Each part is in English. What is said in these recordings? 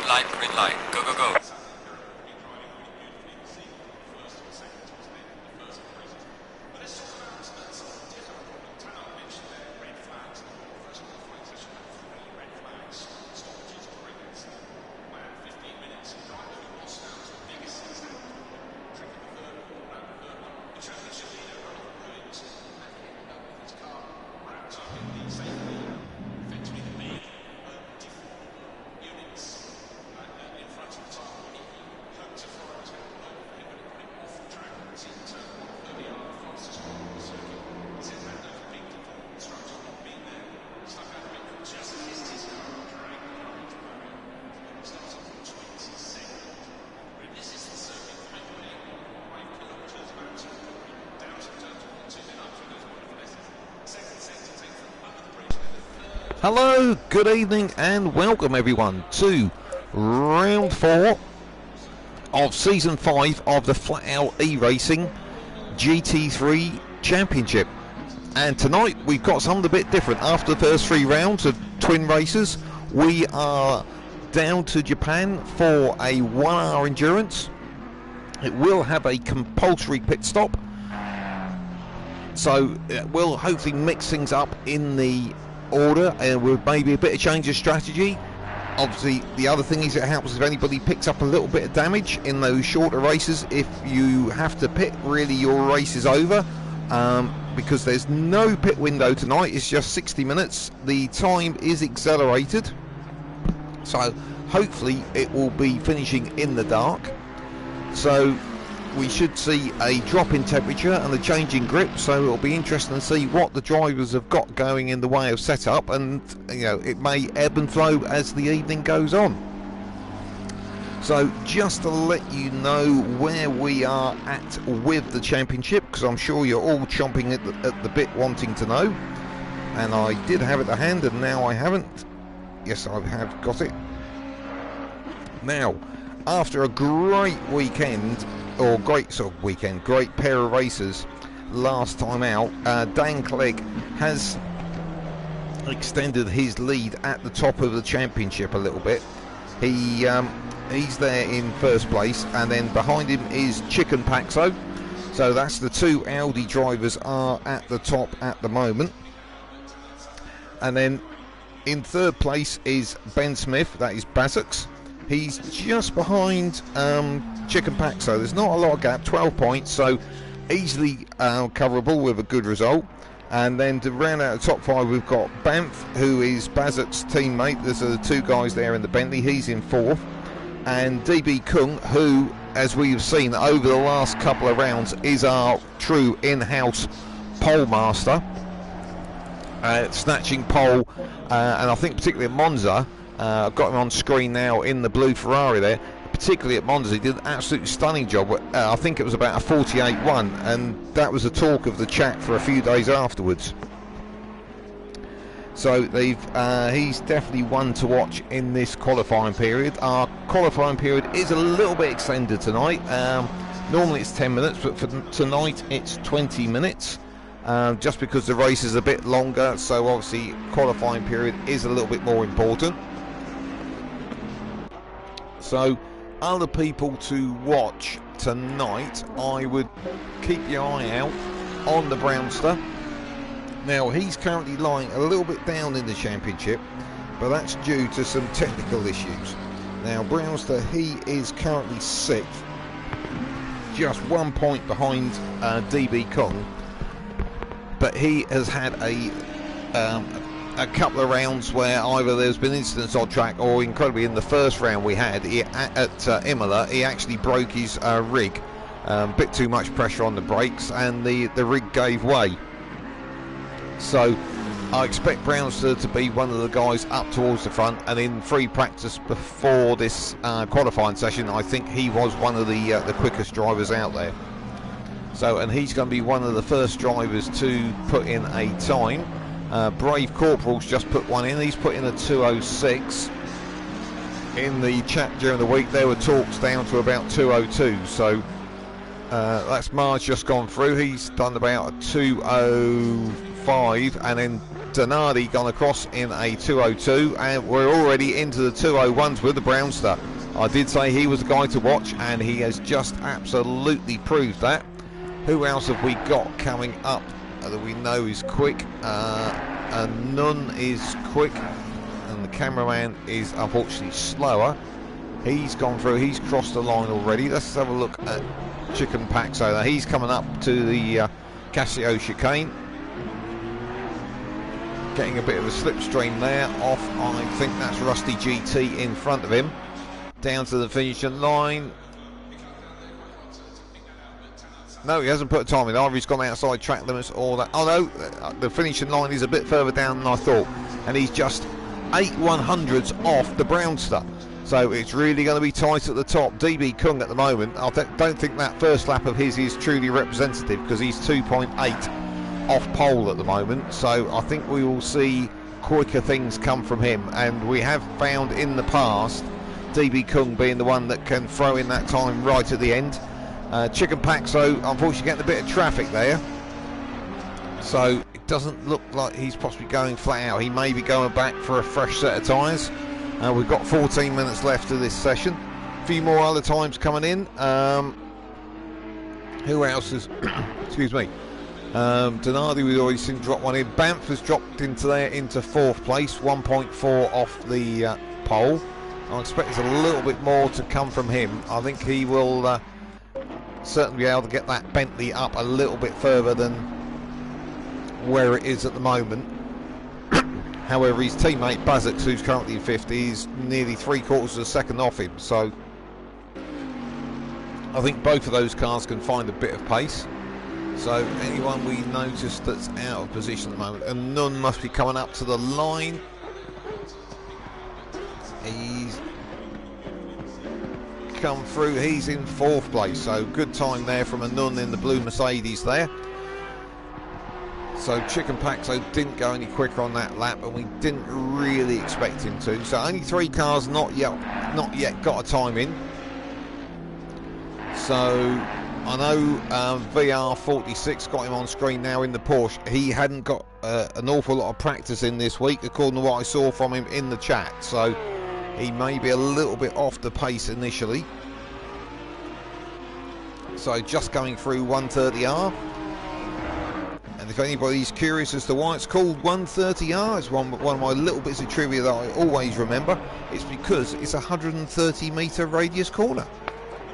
green light, go, go, go. Hello, good evening and welcome everyone to round 4 of season 5 of the Flat Out E-Racing GT3 Championship. And tonight we've got something a bit different. After the first 3 rounds of twin races, we are down to Japan for a 1-hour endurance. It will have a compulsory pit stop, so it will hopefully mix things up in the order and with maybe a bit of change of strategy. Obviously the other thing is it helps if anybody picks up a little bit of damage in those shorter races. If you have to pit, really your race is over, because there's no pit window tonight. It's just 60 minutes. The time is accelerated, so hopefully it will be finishing in the dark, so we should see a drop in temperature and a change in grip. So it'll be interesting to see what the drivers have got going in the way of setup, and you know, it may ebb and flow as the evening goes on. So just to let you know where we are at with the championship, because I'm sure you're all chomping at the bit wanting to know, and I did have it to hand and now I haven't. Yes, I have got it now. After a great weekend, or great pair of races last time out, Dan Clegg has extended his lead at the top of the championship a little bit. He's there in first place, and then behind him is Chicken Paxo. So that's the 2 Audi drivers are at the top at the moment. And then in third place is Ben Smith, that is Bazux. He's just behind Chicken Paxo. There's not a lot of gap, 12 points, so easily coverable with a good result. And then to round out the top 5, we've got Banff, who is Bazux's teammate. There's the 2 guys there in the Bentley. He's in 4th. And DB Kung, who, as we've seen over the last couple of rounds, is our true in-house pole master, snatching pole, and I think particularly at Monza. I've got him on screen now in the blue Ferrari there. Particularly at Monza, he did an absolutely stunning job. I think it was about a 48-1, and that was the talk of the chat for a few days afterwards. So he's definitely one to watch in this qualifying period. Our qualifying period is a little bit extended tonight. Normally it's 10 minutes, but for tonight it's 20 minutes. Just because the race is a bit longer, so obviously qualifying period is a little bit more important. So other people to watch tonight, I would keep your eye out on the Brownster. Now he's currently lying a little bit down in the championship, but that's due to some technical issues. Now Brownster, he is currently 6th, just 1 point behind DB Kong, but he has had a couple of rounds where either there's been incidents on track, or incredibly in the first round we had at Imola, he actually broke his rig. A bit too much pressure on the brakes, and the rig gave way. So I expect Brownster to be one of the guys up towards the front, and in free practice before this qualifying session, I think he was one of the quickest drivers out there. So, and he's going to be one of the first drivers to put in a time. Brave Corporal's just put one in. He's put in a 2:06. In the chat during the week, there were talks down to about 2:02. So that's Marge just gone through. He's done about a 2:05, and then Donardi gone across in a 2:02, and we're already into the 2:01s with the Brownster. I did say he was the guy to watch, and he has just absolutely proved that. Who else have we got coming up that we know is quick? And none is quick, and the cameraman is unfortunately slower. He's gone through, he's crossed the line already. Let's have a look at Chicken Paxo. Now he's coming up to the Casio chicane, getting a bit of a slipstream there off. I think that's Rusty GT in front of him, down to the finishing line. No, he hasn't put a time in. Either he's gone outside track limits or that. Oh no, the finishing line is a bit further down than I thought, and he's just 8/100ths off the Brownster. So it's really going to be tight at the top. DB Kung at the moment, I don't think that first lap of his is truly representative, because he's 2.8 off pole at the moment. So I think we will see quicker things come from him, and we have found in the past DB Kung being the one that can throw in that time right at the end. Chicken Paxo unfortunately getting a bit of traffic there, so it doesn't look like he's possibly going flat out. He may be going back for a fresh set of tyres. We've got 14 minutes left of this session. A few more other times coming in. Who else is excuse me, Donardi we've already seen drop one in. Banff has dropped into there into 4th place, 1.4 off the pole. I expect there's a little bit more to come from him. I think he will certainly be able to get that Bentley up a little bit further than where it is at the moment. However, his teammate Bazix, who's currently in 5th, is nearly 3/4 of a second off him, so I think both of those cars can find a bit of pace. So anyone we notice that's out of position at the moment, and none must be coming up to the line. He's come through, he's in 4th place, so good time there from a Nun in the blue Mercedes there. So Chicken Paxo didn't go any quicker on that lap, and we didn't really expect him to. So only 3 cars not yet got a time in. So I know VR46 got him on screen now in the Porsche. He hadn't got an awful lot of practice in this week, according to what I saw from him in the chat. So he may be a little bit off the pace initially. So just going through 130R. And if anybody's curious as to why it's called 130R, it's one of my little bits of trivia that I always remember. It's because it's a 130-metre radius corner.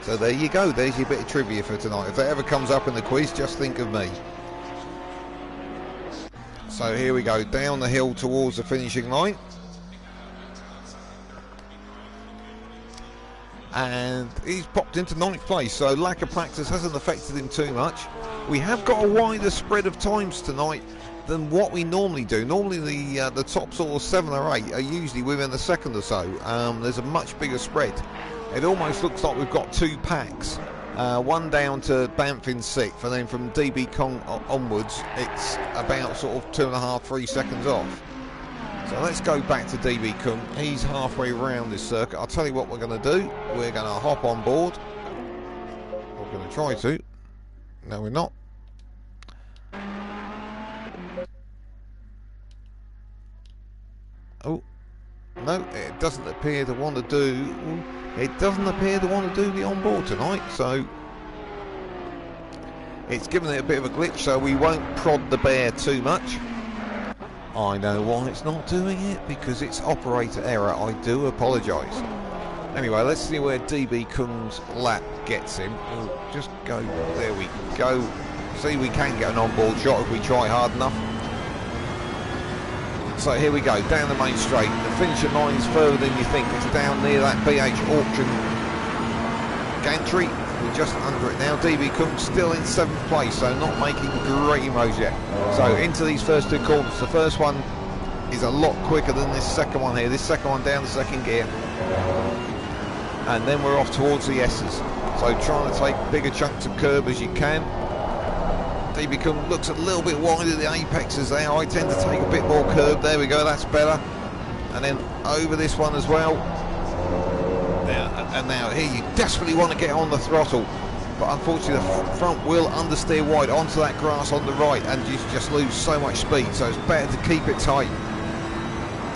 So there you go, there's your bit of trivia for tonight. If that ever comes up in the quiz, just think of me. So here we go, down the hill towards the finishing line. And he's popped into 9th place, so lack of practice hasn't affected him too much. We have got a wider spread of times tonight than what we normally do. Normally the top sort of 7 or 8 are usually within a second or so. There's a much bigger spread. It almost looks like we've got 2 packs. One down to Banff in 6th, and then from DB Kong onwards it's about sort of 2.5, 3 seconds off. So let's go back to DB Kung. He's halfway around this circuit. I'll tell you what we're going to do. We're going to hop on board. We're going to try to. No, we're not. Oh, no, it doesn't appear to want to do. It doesn't appear to want to do the onboard tonight. So it's given it a bit of a glitch. So we won't prod the bear too much. I know why it's not doing it, because it's operator error. I do apologise. Anyway, let's see where DB Kung's lap gets him. We'll just go, there we go. See, we can get an onboard shot if we try hard enough. So here we go, down the main straight. The finishing line is further than you think. It's down near that BH auction gantry. We're just under it now. DB Kung still in 7th place, so not making great inroads yet. So into these first 2 corners. The first one is a lot quicker than this second one here. This second one down the 2nd gear. And then we're off towards the S's. So trying to take bigger chunks of curb as you can. DB Kung looks a little bit wider, the apexes there. I tend to take a bit more curb. There we go, that's better. And then over this one as well. And now here you desperately want to get on the throttle. but unfortunately the front will understeer wide onto that grass on the right, and you just lose so much speed, so it's better to keep it tight.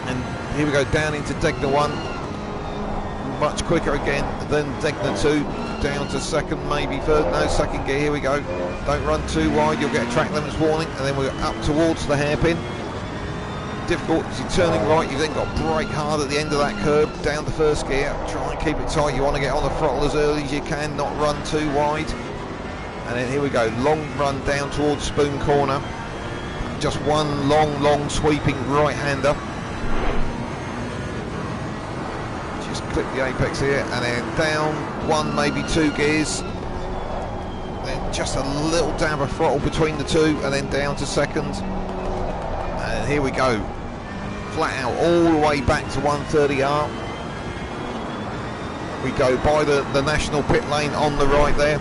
And here we go, down into Degner 1, much quicker again than Degner 2, down to second, maybe third, no, second gear, here we go. Don't run too wide, you'll get a track limits warning, and then we're up towards the hairpin. Difficult, you're turning right, you've then got to brake hard at the end of that curve, down to first gear, try and keep it tight, you want to get on the throttle as early as you can, not run too wide. And then here we go, long run down towards Spoon Corner, just one long sweeping right-hander. Just clip the apex here, and then down one, maybe two gears, then just a little dab of throttle between the two, and then down to second. And here we go, flat out all the way back to 130R. We go by the national pit lane on the right there,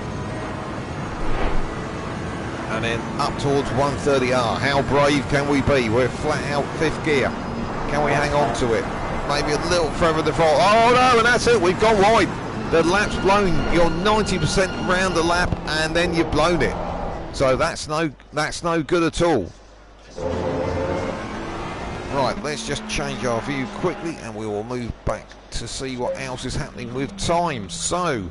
and then up towards 130R. How brave can we be? We're flat out fifth gear. Can we hang on to it? Maybe a little further the throttle. Oh no, and that's it, we've gone wide. The lap's blown. You're 90% round the lap, and then you've blown it. So that's no good at all. Right, let's just change our view quickly and we will move back to see what else is happening with time. So,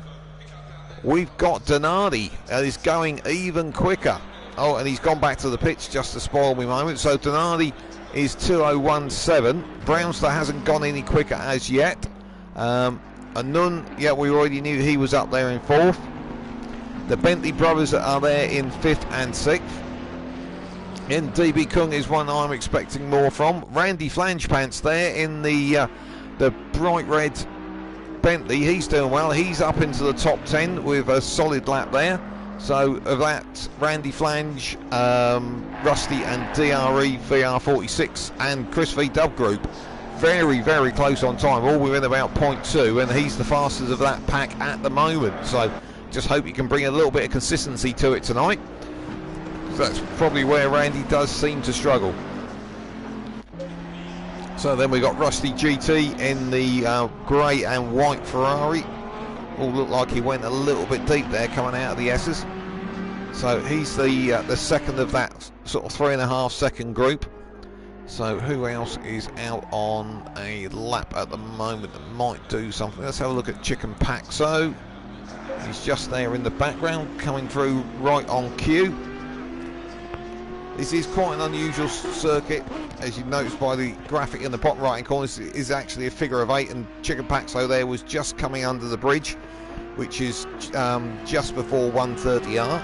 we've got Donardi is going even quicker. Oh, and he's gone back to the pitch just to spoil me moment. So Donardi is 2017. Brownster hasn't gone any quicker as yet. Anun, yeah, we already knew he was up there in fourth. The Bentley brothers are there in fifth and sixth. And DB Kung is one I'm expecting more from. Randy Flangepants there in the bright red Bentley. He's doing well. He's up into the top 10 with a solid lap there. So of that, Randy Flange, Rusty and DRE VR46 and Chris V Dub Group very close on time, all within about 0.2, and he's the fastest of that pack at the moment. So just hope he can bring a little bit of consistency to it tonight. That's probably where Randy does seem to struggle. So then we got Rusty GT in the grey and white Ferrari. All looked like he went a little bit deep there coming out of the S's. So he's the second of that sort of 3.5 second group. So who else is out on a lap at the moment that might do something? Let's have a look at Chicken Pack. So he's just there in the background, coming through right on cue. This is quite an unusual circuit, as you notice by the graphic in the bottom right hand corner. This is actually a figure of 8, and Chicken Paxo there was just coming under the bridge, which is just before 130R.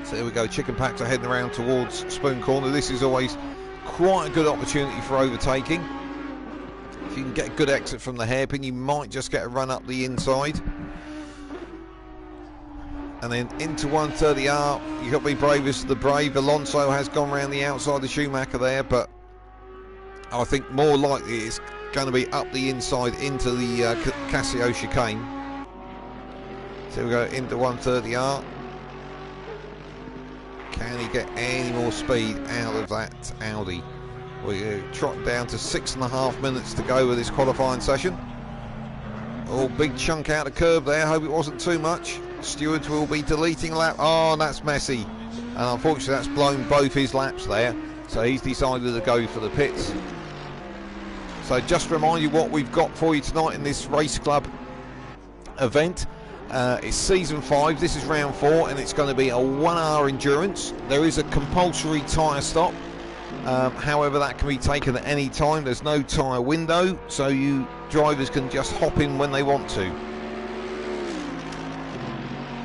So there we go, Chicken Paxo heading around towards Spoon Corner. This is always quite a good opportunity for overtaking. If you can get a good exit from the hairpin, you might just get a run up the inside. And then into 130R, you've got to be bravest of the brave. Alonso has gone around the outside of Schumacher there, but I think more likely it's going to be up the inside into the Casio chicane. So we go into 130R. Can he get any more speed out of that Audi? We're trotting down to 6.5 minutes to go with this qualifying session. Oh, big chunk out of curb there. Hope it wasn't too much. Stewards will be deleting a lap. Oh, that's messy. And unfortunately, that's blown both his laps there. So he's decided to go for the pits. So just to remind you what we've got for you tonight in this race club event. It's season 5. This is round 4, and it's going to be a 1-hour endurance. There is a compulsory tyre stop. However, that can be taken at any time. There's no tyre window, so you drivers can just hop in when they want to.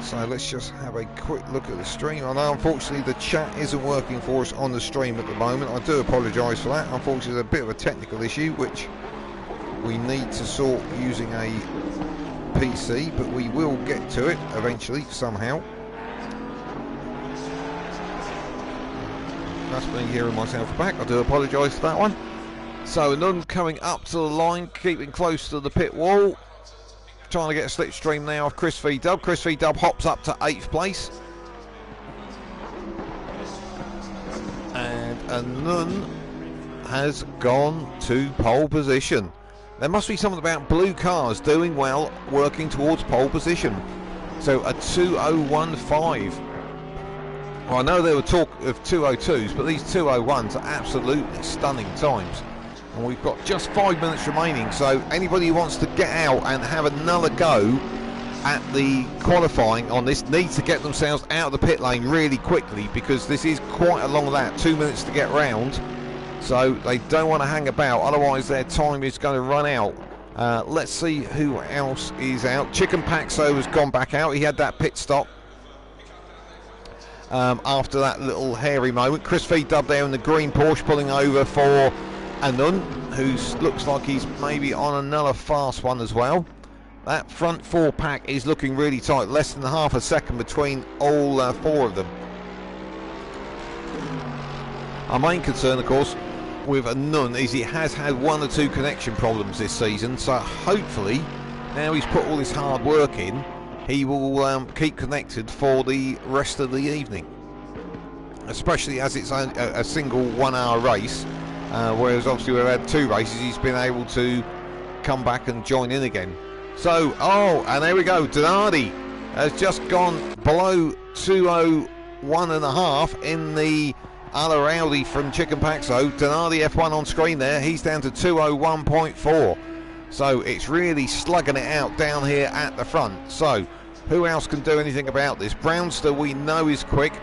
So let's just have a quick look at the stream. I know unfortunately the chat isn't working for us on the stream at the moment. I do apologise for that. Unfortunately there's a bit of a technical issue which we need to sort using a PC, but we will get to it eventually somehow. That's me hearing myself back. I do apologise for that one. So none coming up to the line, keeping close to the pit wall. Trying to get a slipstream now of Chris V Dub. Chris V Dub hops up to 8th place. And Anun has gone to pole position. There must be something about blue cars doing well, working towards pole position. So a 2:01.5. Well, I know there were talk of 2:02s, but these 2:01s are absolutely stunning times. And we've got just 5 minutes remaining, so anybody who wants to get out and have another go at the qualifying on this needs to get themselves out of the pit lane really quickly, because this is quite a long lap, 2 minutes to get round. So they don't want to hang about, otherwise their time is going to run out. Let's see who else is out. Chicken Paxo has gone back out. He had that pit stop after that little hairy moment. Chris V-Dub there in the green Porsche pulling over for Anun, who looks like he's maybe on another fast one as well. That front four pack is looking really tight, less than half a second between all four of them. Our main concern, of course, with Anun is he has had one or two connection problems this season, so hopefully now he's put all this hard work in, he will keep connected for the rest of the evening, especially as it's a single 1 hour race, whereas obviously we've had two races. He's been able to come back and join in again. So, and there we go, Donardi has just gone below 2:01.5 in the other Audi from Chicken Paxo. Donardi F1 on screen there, he's down to 2:01.4. So it's really slugging it out down here at the front. So who else can do anything about this? Brownster we know is quick.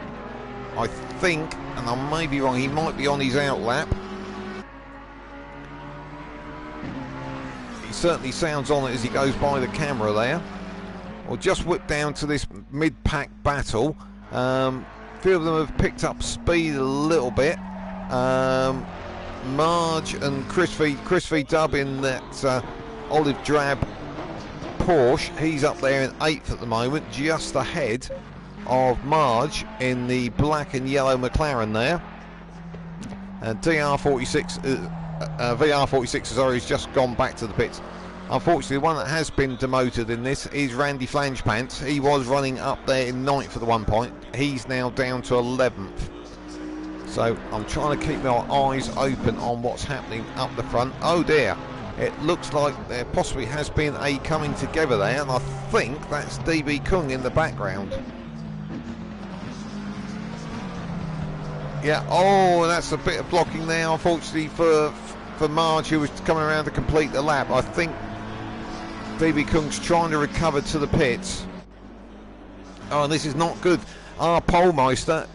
I think, and I may be wrong, he might be on his out lap. He certainly sounds on it as he goes by the camera there. We'll just whip down to this mid-pack battle. Few of them have picked up speed a little bit. Marge and Chris V Dub in that olive drab Porsche. He's up there in 8th at the moment, just ahead of Marge in the black and yellow McLaren there. And VR46 has just gone back to the pits. Unfortunately, the one that has been demoted in this is Randy Flangepants. He was running up there in 9th at the one point. He's now down to 11th. So I'm trying to keep my eyes open on what's happening up the front. Oh dear, it looks like there possibly has been a coming together there, and I think that's DB Kung in the background. Yeah, that's a bit of blocking there, unfortunately for Marge, who was coming around to complete the lap. I think DB Kung's trying to recover to the pits. Oh, this is not good. Our Polmeister,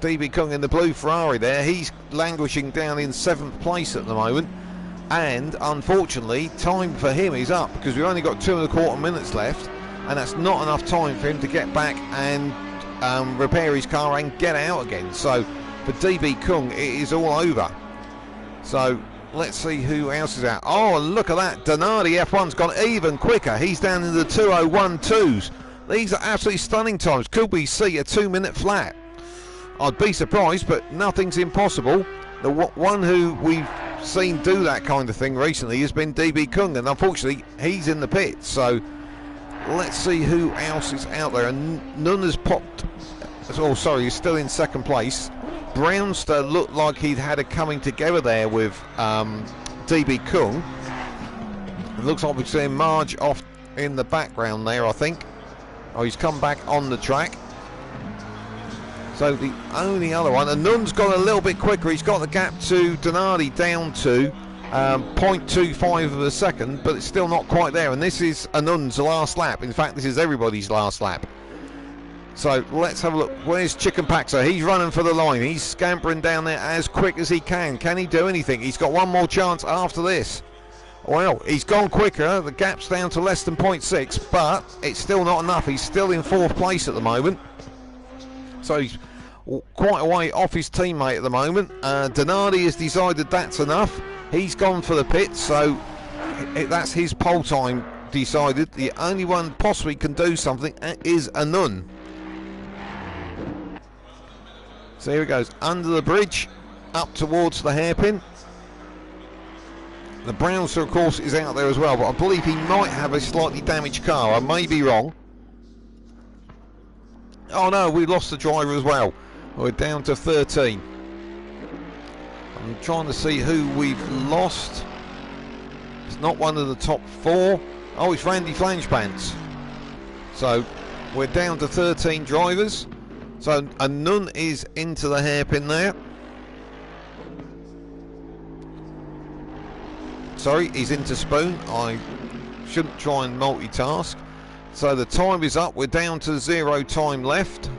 DB Kung in the blue Ferrari there, he's languishing down in 7th place at the moment. And unfortunately, time for him is up, because we've only got 2¼ minutes left, and that's not enough time for him to get back and repair his car and get out again. So for DB Kung, it is all over. So let's see who else is out. Oh, look at that. Donardi F1's gone even quicker. He's down in the 2:01.2s. These are absolutely stunning times. Could we see a 2-minute flat? I'd be surprised, but nothing's impossible. The one who we've seen do that kind of thing recently has been DB Kung, and unfortunately he's in the pit. So let's see who else is out there. And none has popped. Oh, sorry, he's still in 2nd place. Brownster looked like he'd had a coming together there with DB Kung. It looks like we're seeing Marge off in the background there, I think. Oh, he's come back on the track. So the only other one, and Nun's gone a little bit quicker. He's got the gap to Donardi down to 0.25 of a second, but it's still not quite there. And this is Anun's last lap. In fact, this is everybody's last lap. So let's have a look. Where's Chicken Paxo? He's running for the line. He's scampering down there as quick as he can. Can he do anything? He's got one more chance after this. Well, he's gone quicker. The gap's down to less than 0.6, but it's still not enough. He's still in 4th place at the moment. So he's quite a way off his teammate at the moment. Donardi has decided that's enough. He's gone for the pit, so that's his pole time decided. The only one possibly can do something is Anun. So here he goes, under the bridge, up towards the hairpin. The Brownster, of course, is out there as well, but I believe he might have a slightly damaged car. I may be wrong. Oh no, we lost the driver as well. We're down to 13. I'm trying to see who we've lost. It's not one of the top 4. Oh, it's Randy Flangepants. So we're down to 13 drivers. So a Nun is into the hairpin there. Sorry, he's into Spoon. I shouldn't try and multitask. So the time is up. We're down to 0 time left.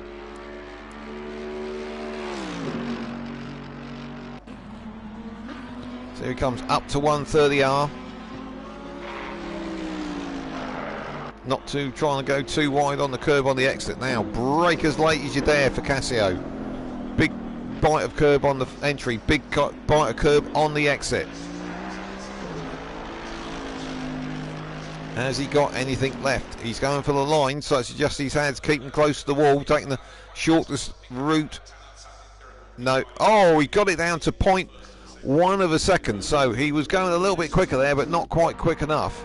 So here he comes up to 130R. Not too trying to go too wide on the curb on the exit now. Brake as late as you dare for Casio. Big bite of curb on the entry. Big bite of curb on the exit. Has he got anything left? He's going for the line, so it's just his hands, keeping close to the wall, taking the shortest route. No. Oh, he got it down to 0.1 of a second. So he was going a little bit quicker there, but not quite quick enough.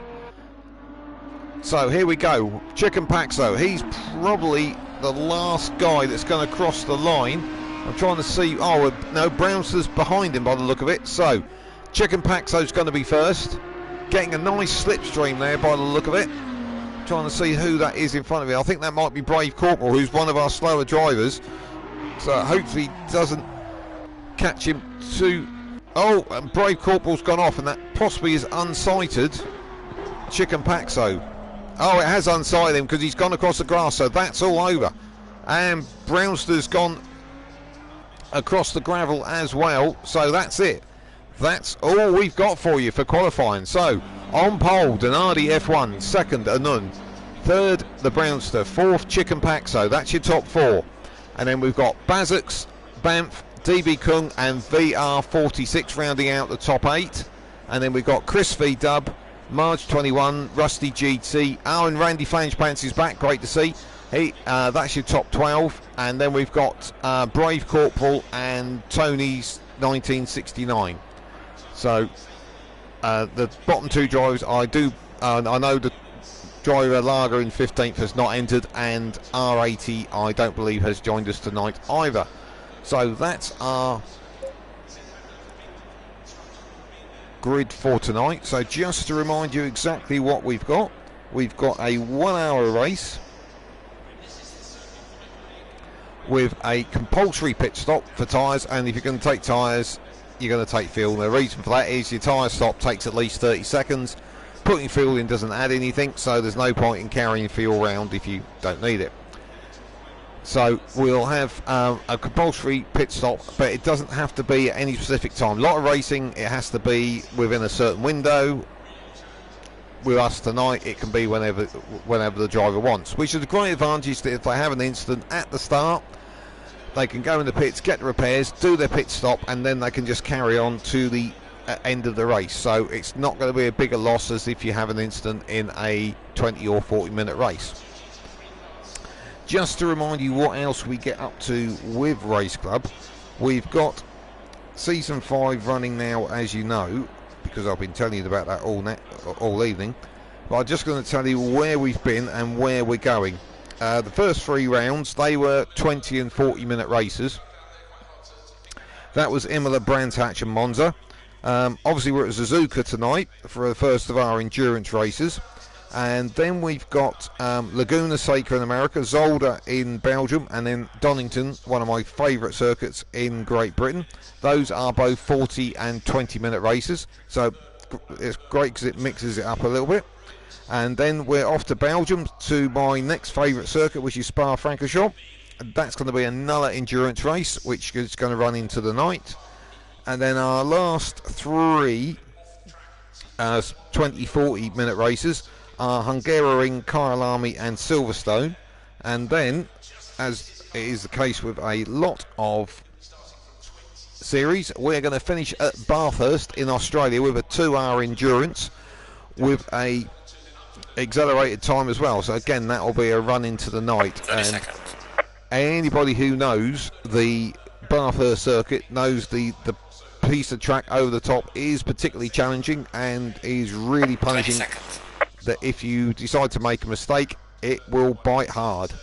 So here we go, Chicken Paxo. He's probably the last guy that's going to cross the line. I'm trying to see. Oh no, Brownster's behind him by the look of it. So Chicken Paxo's going to be first, getting a nice slipstream there by the look of it. Trying to see who that is in front of me. I think that might be Brave Corporal, who's one of our slower drivers. So hopefully doesn't catch him too. Oh, and Brave Corporal's gone off, and that possibly is unsighted Chicken Paxo. Oh, it has unsighted him because he's gone across the grass, so that's all over. And Brownster's gone across the gravel as well, so that's it. That's all we've got for you for qualifying. So, on pole, Donardi F1, second, Anun, third, the Brownster, fourth, Chicken Paxo. That's your top 4. And then we've got Bazux, Banff, DB Kung, and VR46 rounding out the top 8. And then we've got Chris V Dub, Marge 21, Rusty GT. Oh, and Randy Flangepants is back. Great to see. That's your top 12. And then we've got Brave Corporal and Tony's 1969. So the bottom 2 drivers, I know the driver Lager in 15th has not entered, and R80 I don't believe has joined us tonight either. So that's our grid for tonight. So just to remind you exactly what we've got a 1 hour race with a compulsory pit stop for tyres, and if you're going to take tyres, you're going to take fuel. The reason for that is your tyre stop takes at least 30 seconds. Putting fuel in doesn't add anything, so there's no point in carrying fuel around if you don't need it. So we'll have a compulsory pit stop, but it doesn't have to be at any specific time. A lot of racing, it has to be within a certain window. With us tonight, it can be whenever the driver wants, which is a great advantage that if they have an incident at the start, they can go in the pits, get the repairs, do their pit stop, and then they can just carry on to the end of the race. So it's not going to be a bigger loss as if you have an incident in a 20 or 40 minute race. Just to remind you what else we get up to with Race Club, we've got Season 5 running now, as you know, because I've been telling you about that all evening. But I'm just going to tell you where we've been and where we're going. The first 3 rounds, they were 20 and 40 minute races. That was Imola, Brands Hatch and Monza. Obviously we're at Suzuka tonight for the first of our endurance races. And then we've got Laguna Seca in America, Zolder in Belgium, and then Donington, one of my favourite circuits in Great Britain. Those are both 40 and 20 minute races, so it's great because it mixes it up a little bit. And then we're off to Belgium to my next favourite circuit, which is Spa-Francorchamps. That's going to be another endurance race, which is going to run into the night. And then our last 3 20-40 minute races are Hungaroring, Kyalami and Silverstone. And then, as it is the case with a lot of series, we're going to finish at Bathurst in Australia with a 2-hour endurance with a accelerated time as well. So again, that will be a run into the night. 30 seconds. Anybody who knows the Bathurst circuit knows the piece of track over the top is particularly challenging and is really punishing. That if you decide to make a mistake, it will bite hard.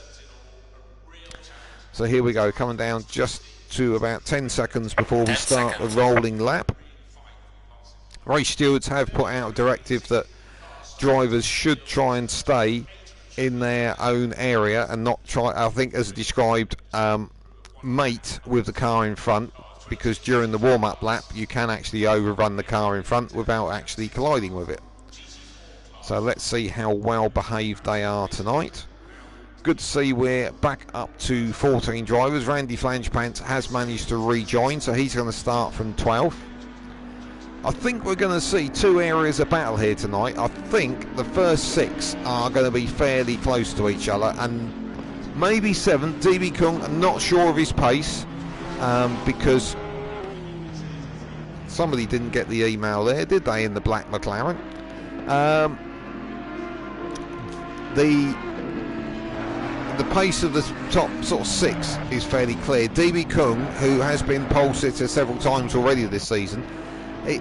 So here we go, coming down just to about 10 seconds before we start the rolling lap. Race stewards have put out a directive that drivers should try and stay in their own area and not try, I think as described, mate with the car in front, because during the warm-up lap you can actually overrun the car in front without actually colliding with it. So let's see how well behaved they are tonight. Good to see we're back up to 14 drivers. Randy Flangepants has managed to rejoin, so he's going to start from 12th. I think we're going to see two areas of battle here tonight. I think the first 6 are going to be fairly close to each other, and maybe 7th, DB Kung, I'm not sure of his pace, because somebody didn't get the email there, did they, in the black McLaren? The pace of the top sort of 6 is fairly clear. DB Kung, who has been pole sitter several times already this season,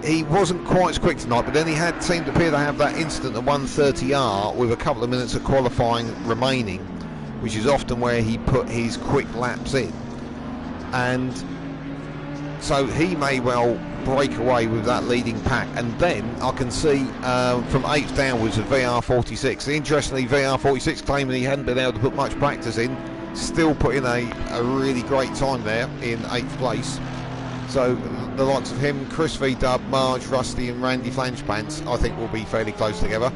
he wasn't quite as quick tonight, but then he seemed to appear to have that incident at 130R with a couple of minutes of qualifying remaining, which is often where he put his quick laps in, and so he may well break away with that leading pack. And then I can see from 8th downwards of VR46. Interestingly, VR46 claiming he hadn't been able to put much practice in, still put in a really great time there in 8th place. So the likes of him, Chris V Dub, Marge, Rusty and Randy Flangepants, I think will be fairly close together.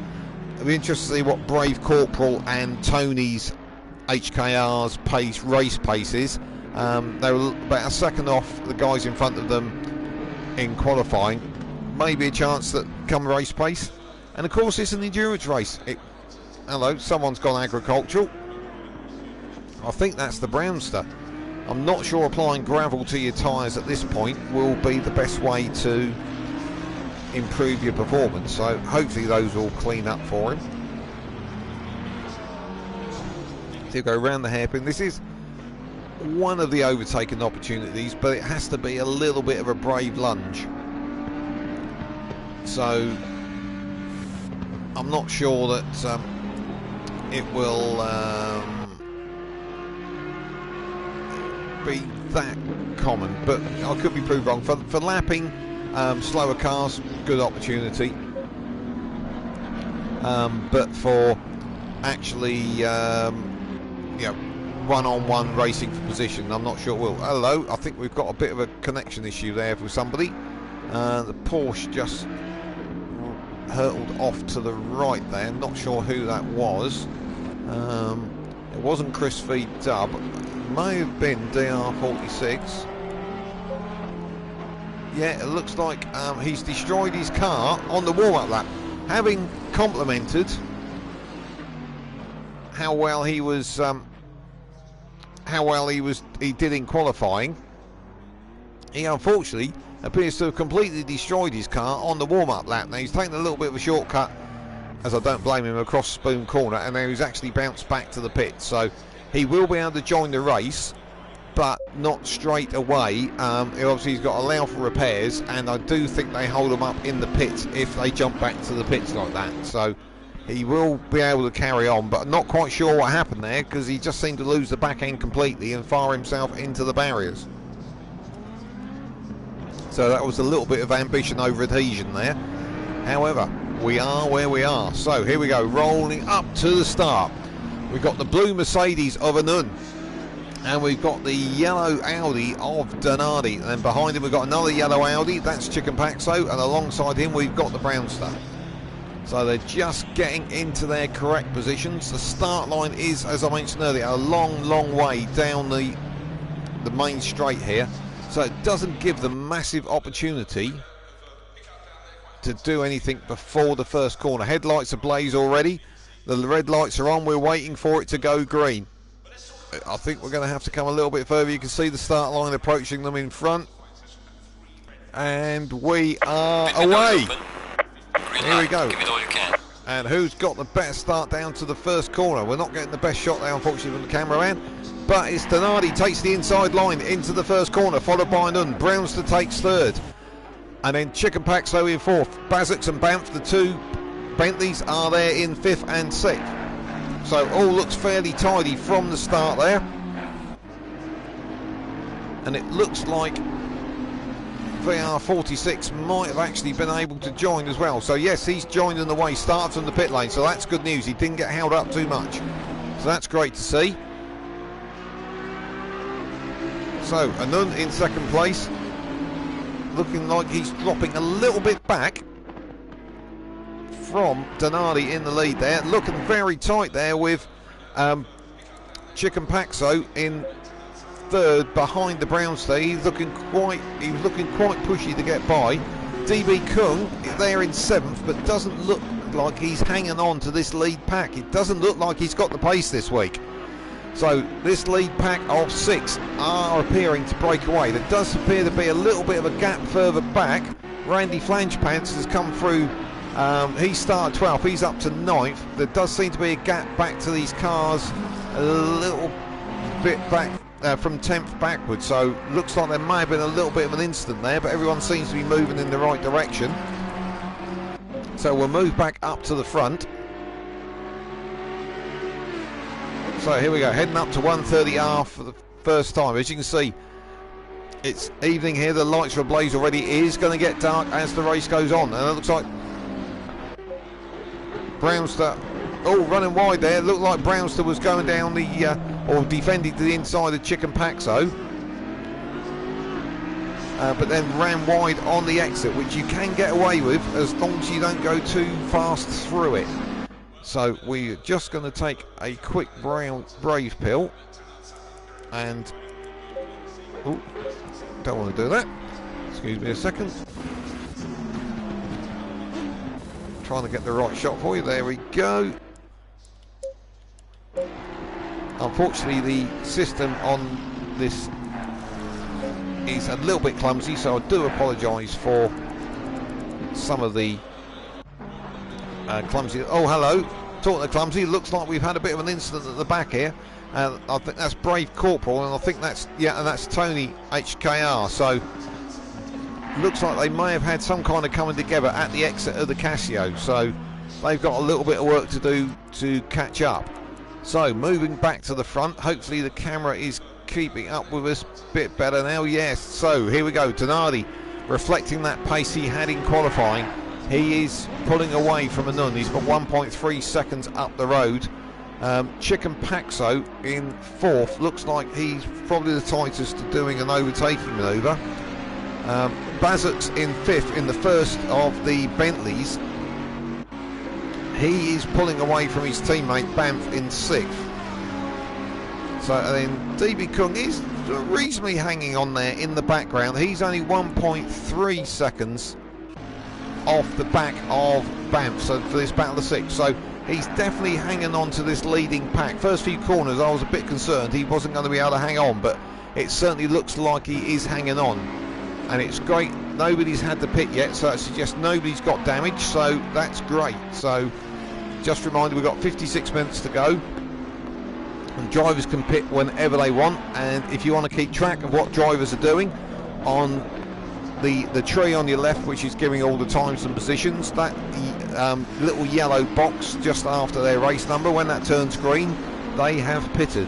It'll be interesting to see what Brave Corporal and Tony's HKR's race pace is. They were about a second off the guys in front of them in qualifying. Maybe a chance that come race pace. And of course it's an endurance race. Hello, someone's gone agricultural. I think that's the Brownster. I'm not sure applying gravel to your tyres at this point will be the best way to improve your performance, so hopefully those will clean up for him. To go round the hairpin, this is one of the overtaken opportunities, but it has to be a little bit of a brave lunge. So I'm not sure that it will be that common, but I could be proved wrong. For lapping slower cars, good opportunity, but for actually one-on-one racing for position, I'm not sure it will. Hello, I think we've got a bit of a connection issue there with somebody. The Porsche just hurtled off to the right there, not sure who that was. It wasn't Chris V Dub, may have been DR46. Yeah, it looks like he's destroyed his car on the warm-up lap, having complimented how well he did in qualifying. He unfortunately appears to have completely destroyed his car on the warm-up lap. Now he's taken a little bit of a shortcut, as I don't blame him, across Spoon Corner, and now he's actually bounced back to the pit. So he will be able to join the race, but not straight away. Obviously he's got to allow for repairs, and I do think they hold him up in the pits if they jump back to the pits like that. So he will be able to carry on, but I'm not quite sure what happened there, because he just seemed to lose the back end completely and fire himself into the barriers. So that was a little bit of ambition over adhesion there. However, we are where we are. So here we go, rolling up to the start. We've got the blue Mercedes of Anun, and we've got the yellow Audi of Donardi, and then behind him we've got another yellow Audi, that's Chicken Paxo, and alongside him we've got the Brownster. So they're just getting into their correct positions. The start line is, as I mentioned earlier, a long way down the main straight here, so it doesn't give them massive opportunity to do anything before the first corner. Headlights ablaze already, the red lights are on, we're waiting for it to go green. I think we're going to have to come a little bit further. You can see the start line approaching them in front, and we are away. Here we go. Give it all you can. And who's got the better start down to the first corner? We're not getting the best shot there, unfortunately, from the cameraman, but it's Donardi takes the inside line into the first corner, followed by Nun. Brownster takes third, and then Chicken Paxo in fourth. Bazux and Banff, the two Bentleys, are there in fifth and sixth. So all looks fairly tidy from the start there, and it looks like VR46 might have actually been able to join as well. So yes, he's joined in the way, started from the pit lane, so that's good news. He didn't get held up too much, so that's great to see. So Anund in second place, looking like he's dropping a little bit back from Donardi in the lead there, looking very tight there with Chicken Paxo in third behind the Brownstone. He was looking quite pushy to get by. DB Kung there in seventh, but doesn't look like he's hanging on to this lead pack. It doesn't look like he's got the pace this week. So this lead pack of 6 are appearing to break away. There does appear to be a little bit of a gap further back. Randy Flangepants has come through. He started 12th, he's up to 9th. There does seem to be a gap back to these cars a little bit back from 10th backwards. So looks like there may have been a little bit of an incident there, but everyone seems to be moving in the right direction. So we'll move back up to the front. So here we go, heading up to 130R for the first time. As you can see, it's evening here, the lights are ablaze already. It is going to get dark as the race goes on, and it looks like Brownster, running wide there. It looked like Brownster was going down the, or defending to the inside of Chicken Paxo, but then ran wide on the exit, which you can get away with as long as you don't go too fast through it. So we're just going to take a quick brave pill, and don't want to do that. Excuse me a second. Trying to get the right shot for you. There we go. Unfortunately, the system on this is a little bit clumsy, so I do apologise for some of the clumsy. Oh, hello. Talking of clumsy, looks like we've had a bit of an incident at the back here. I think that's Brave Corporal, and I think that's, yeah, and that's Tony HKR. So looks like they may have had some kind of coming together at the exit of the Casio. So they've got a little bit of work to do to catch up. So moving back to the front, hopefully the camera is keeping up with us a bit better now. Yes, so here we go. Donardi reflecting that pace he had in qualifying. He is pulling away from Anund. He's got 1.3 seconds up the road. Chicken Paxo in fourth. Looks like he's probably the tightest to doing an overtaking manoeuvre. Bazux in fifth in the first of the Bentleys. He is pulling away from his teammate Banff in sixth. So and then DB Kung is reasonably hanging on there in the background. He's only 1.3 seconds off the back of Banff, so for this battle of six. So he's definitely hanging on to this leading pack. First few corners I was a bit concerned he wasn't going to be able to hang on, but it certainly looks like he is hanging on, and it's great. Nobody's had the pit yet, so that suggests nobody's got damage, so that's great. So just a reminder, we've got 56 minutes to go, and drivers can pit whenever they want. And if you want to keep track of what drivers are doing, on the tree on your left, which is giving all the times and positions, that little yellow box just after their race number, when that turns green, they have pitted.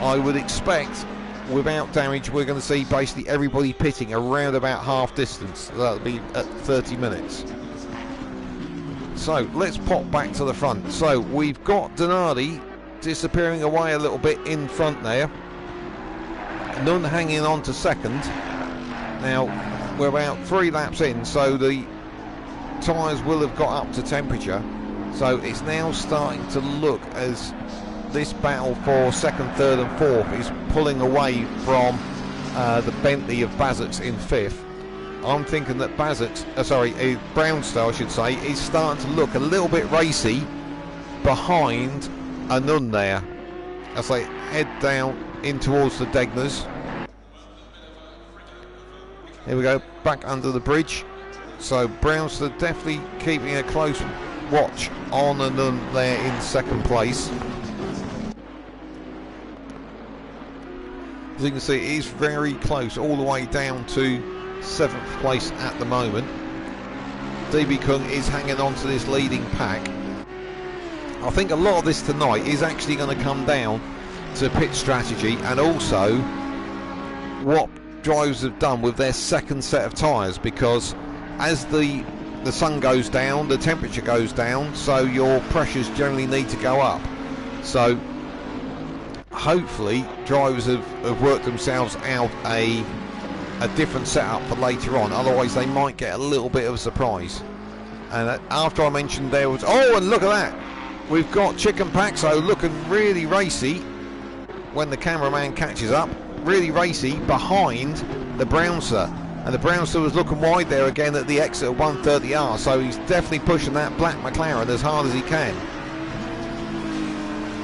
I would expect, without damage, we're going to see basically everybody pitting around about half distance. That'll be at 30 minutes. So let's pop back to the front. So we've got Donardi disappearing away a little bit in front there. None hanging on to second. Now we're about 3 laps in, so the tyres will have got up to temperature. So it's now starting to look as this battle for second, third and fourth is pulling away from the Bentley of Bazux in fifth. I'm thinking that Brownstone, I should say, is starting to look a little bit racy behind Anund there as they head down in towards the Degners. Here we go, back under the bridge. So Brownstone definitely keeping a close watch on Anund there in second place. As you can see, it is very close, all the way down to 7th place at the moment. DB Kung is hanging on to this leading pack. I think a lot of this tonight is actually going to come down to pit strategy, and also what drivers have done with their second set of tyres, because as the sun goes down, the temperature goes down, so your pressures generally need to go up. So hopefully drivers have worked themselves out a different setup for later on, otherwise they might get a little bit of a surprise. And after I mentioned there was, oh, and look at that, we've got Chicken Paxo looking really racy when the cameraman catches up, really racy behind the Brownster. And the Brownster was looking wide there again at the exit of 130R, so he's definitely pushing that black McLaren as hard as he can.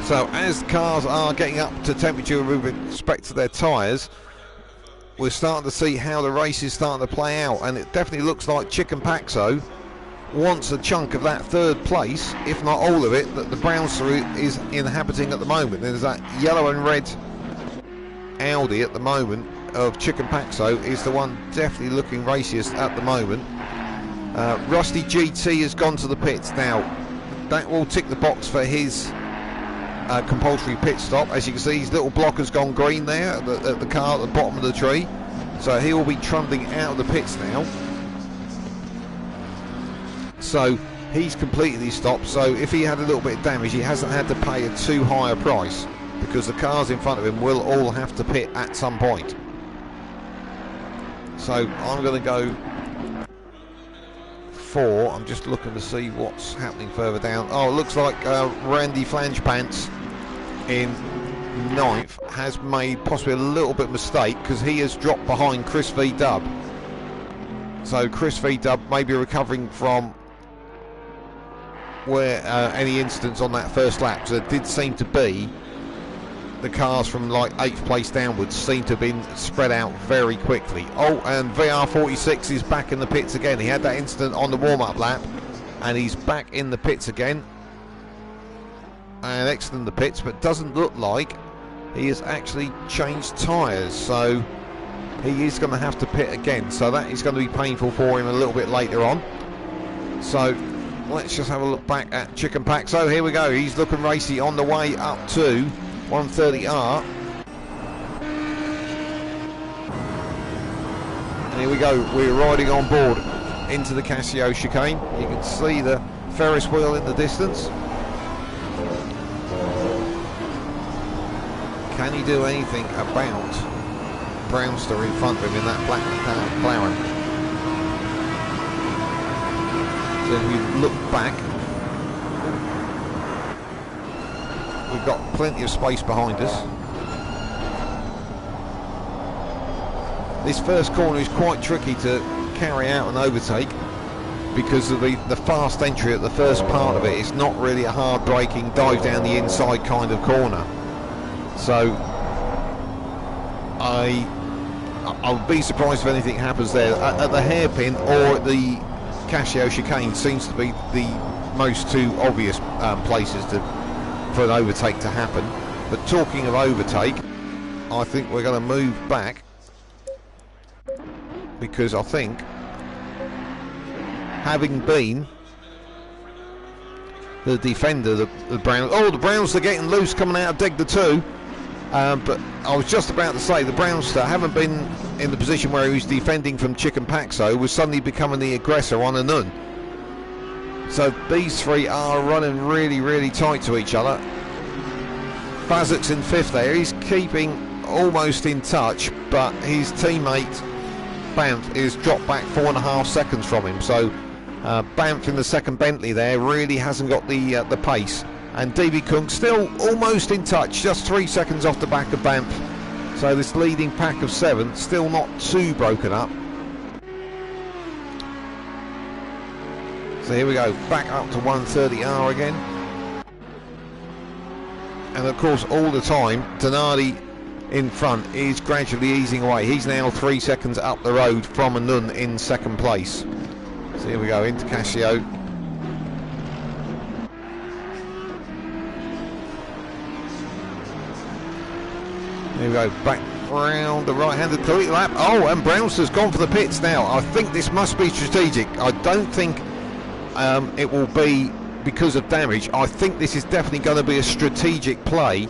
So as cars are getting up to temperature with respect to their tyres, we're starting to see how the race is starting to play out, and it definitely looks like Chicken Paxo wants a chunk of that third place, if not all of it, that the Brownster is inhabiting at the moment. There's that yellow and red Audi at the moment of Chicken Paxo is the one definitely looking raciest at the moment. Rusty GT has gone to the pits now. That will tick the box for his compulsory pit stop. As you can see, his little block has gone green there at the car at the bottom of the tree, so he will be trundling out of the pits now. So he's completely stopped, so if he had a little bit of damage, he hasn't had to pay a too high a price, because the cars in front of him will all have to pit at some point. So I'm going to go 4. I'm just looking to see what's happening further down. Oh, it looks like Randy Flangepants in 9th has made possibly a little bit of mistake, because he has dropped behind Chris V Dub. So Chris V Dub may be recovering from where any incidents on that first lap. So it did seem to be the cars from like 8th place downwards seem to have been spread out very quickly. Oh, and VR46 is back in the pits again. He had that incident on the warm-up lap, and he's back in the pits again and exiting the pits, but doesn't look like he has actually changed tyres, so he is going to have to pit again, so that is going to be painful for him a little bit later on. So let's just have a look back at Chicken Paxo. Here we go, he's looking racy on the way up to 130R. And here we go, we're riding on board into the Casio chicane. You can see the Ferris wheel in the distance. Can he do anything about Brownster in front of him in that black McLaren? So if we look back, we've got plenty of space behind us. This first corner is quite tricky to carry out and overtake, because of the fast entry at the first part of it. It's not really a hard braking, dive down the inside kind of corner. So I would be surprised if anything happens there. At the hairpin or at the Casio chicane seems to be the most two obvious places for an overtake to happen. But talking of overtake, I think we're going to move back, because I think, having been the defender, the Browns, oh, the Browns are getting loose coming out of Degda 2. But I was just about to say, the Brownster, haven't been in the position where he was defending from Chicken Paxo, was suddenly becoming the aggressor on a nun. So these three are running really, really tight to each other. Fazek's in 5th there, he's keeping almost in touch, but his teammate Banff is dropped back 4.5 seconds from him. So Banff in the second Bentley there really hasn't got the pace. And DB Kunk still almost in touch, just 3 seconds off the back of Banff. So this leading pack of 7 still not too broken up. So here we go, back up to 130R again. And of course all the time Donardi in front is gradually easing away. He's now 3 seconds up the road from a nun in second place. So here we go, into Casio. Here we go, back round the right-handed lap. Oh, and Brownster's gone for the pits now. I think this must be strategic. I don't think it will be because of damage. I think this is definitely going to be a strategic play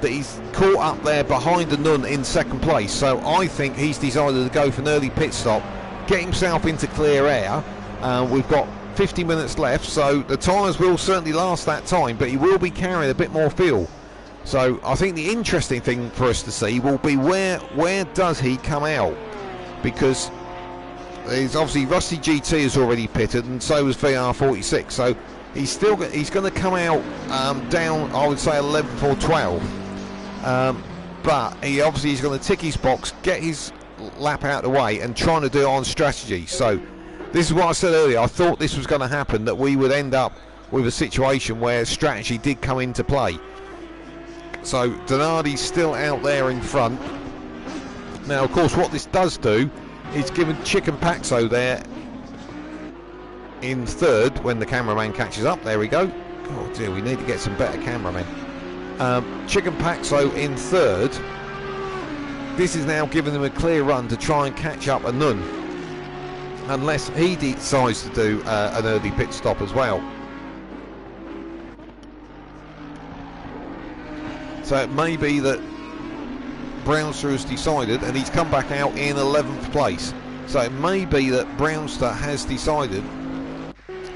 that he's caught up there behind the Nun in second place. So I think he's decided to go for an early pit stop, get himself into clear air. We've got 50 minutes left, so the tyres will certainly last that time, but he will be carrying a bit more fuel. So I think the interesting thing for us to see will be where does he come out, because he's obviously Rusty GT has already pitted, and so has VR46. So he's going to come out down, I would say 11th or 12th. But he obviously is going to tick his box, get his lap out of the way, and trying to do it on strategy. So this is what I said earlier. I thought this was going to happen, that we would end up with a situation where strategy did come into play. So Donardi's still out there in front. Now, of course, what this does do is given Chicken Paxo there in third when the cameraman catches up. There we go. Oh dear, we need to get some better cameramen. Chicken Paxo in third. This is now giving them a clear run to try and catch up a Nun, unless he decides to do an early pit stop as well. So it may be that Brownster has decided, and he's come back out in 11th place. So it may be that Brownster has decided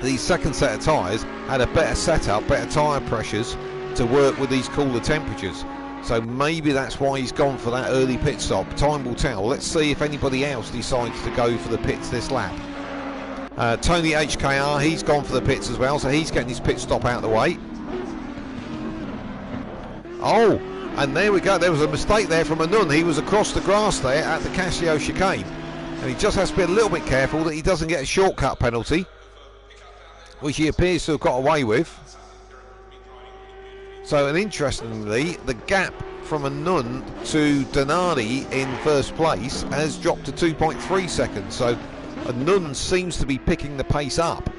the second set of tyres had a better setup, better tyre pressures to work with these cooler temperatures. So maybe that's why he's gone for that early pit stop. Time will tell. Let's see if anybody else decides to go for the pits this lap. Tony HKR, he's gone for the pits as well, so he's getting his pit stop out of the way. Oh, and there we go. There was a mistake there from a Nun. He was across the grass there at the Casio chicane, and he just has to be a little bit careful that he doesn't get a shortcut penalty, which he appears to have got away with. So, and interestingly, the gap from a Nun to Donardi in first place has dropped to 2.3 seconds. So a Nun seems to be picking the pace up.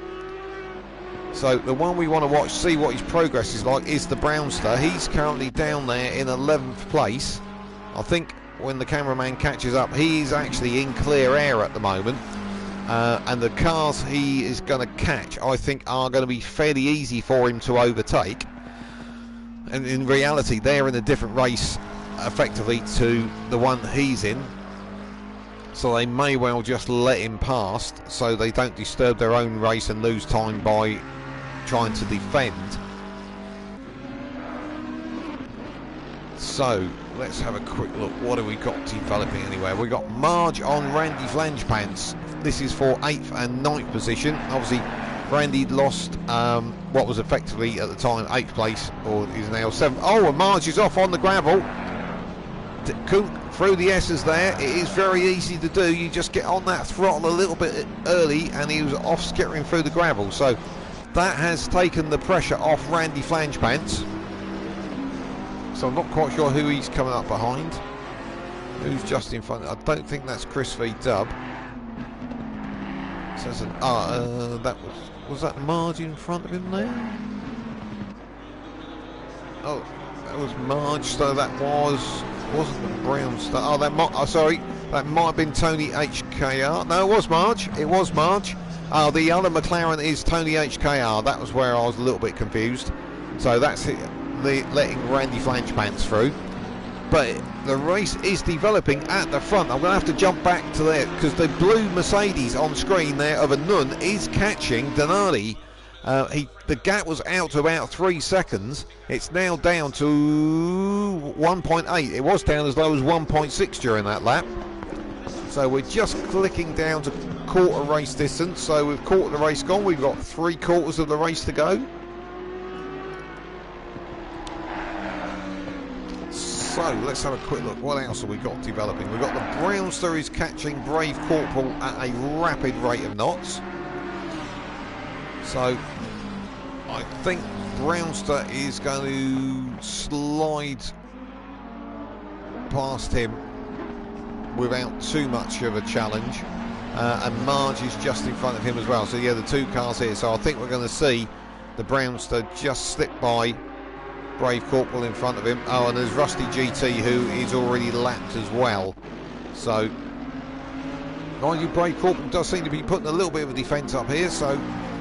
So the one we want to watch, see what his progress is like, is the Brownster. He's currently down there in 11th place. I think when the cameraman catches up, he's actually in clear air at the moment. And the cars he is going to catch, I think, are going to be fairly easy for him to overtake. And in reality, they're in a different race, effectively, to the one he's in. So they may well just let him past, so they don't disturb their own race and lose time by trying to defend. So let's have a quick look. What have we got developing anywhere? We've got Marge on Randy Flangepants. This is for 8th and 9th position. Obviously Randy lost what was effectively at the time 8th place, or is now 7th. Oh, and Marge is off on the gravel. Through the S's there. It is very easy to do. You just get on that throttle a little bit early, and he was off skittering through the gravel. So that has taken the pressure off Randy Flangepants. So I'm not quite sure who he's coming up behind. Who's just in front? I don't think that's Chris V Dub. So that was that Marge in front of him there? Oh, that was Marge. So that wasn't the Brownster. Oh, that might have been Tony HKR. No, it was Marge. It was Marge. The other McLaren is Tony HKR. That was where I was a little bit confused. So that's it, letting Randy Flangepants through. But the race is developing at the front. I'm going to have to jump back to there because the blue Mercedes on screen there of a Nun is catching Donardi. The gap was out to about 3 seconds. It's now down to 1.8. It was down as low as 1.6 during that lap. So we're just clicking down to quarter race distance. So we've quarter the race gone. We've got 3/4 of the race to go. So let's have a quick look. What else have we got developing? We've got the Brownster is catching Brave Corporal at a rapid rate of knots. So I think Brownster is going to slide past him without too much of a challenge. And Marge is just in front of him as well. So yeah, the two cars here. So I think we're going to see the Brownster just slip by Brave Corporal in front of him. Oh, and there's Rusty GT who is already lapped as well. So mind you, Brave Corporal does seem to be putting a little bit of a defence up here, so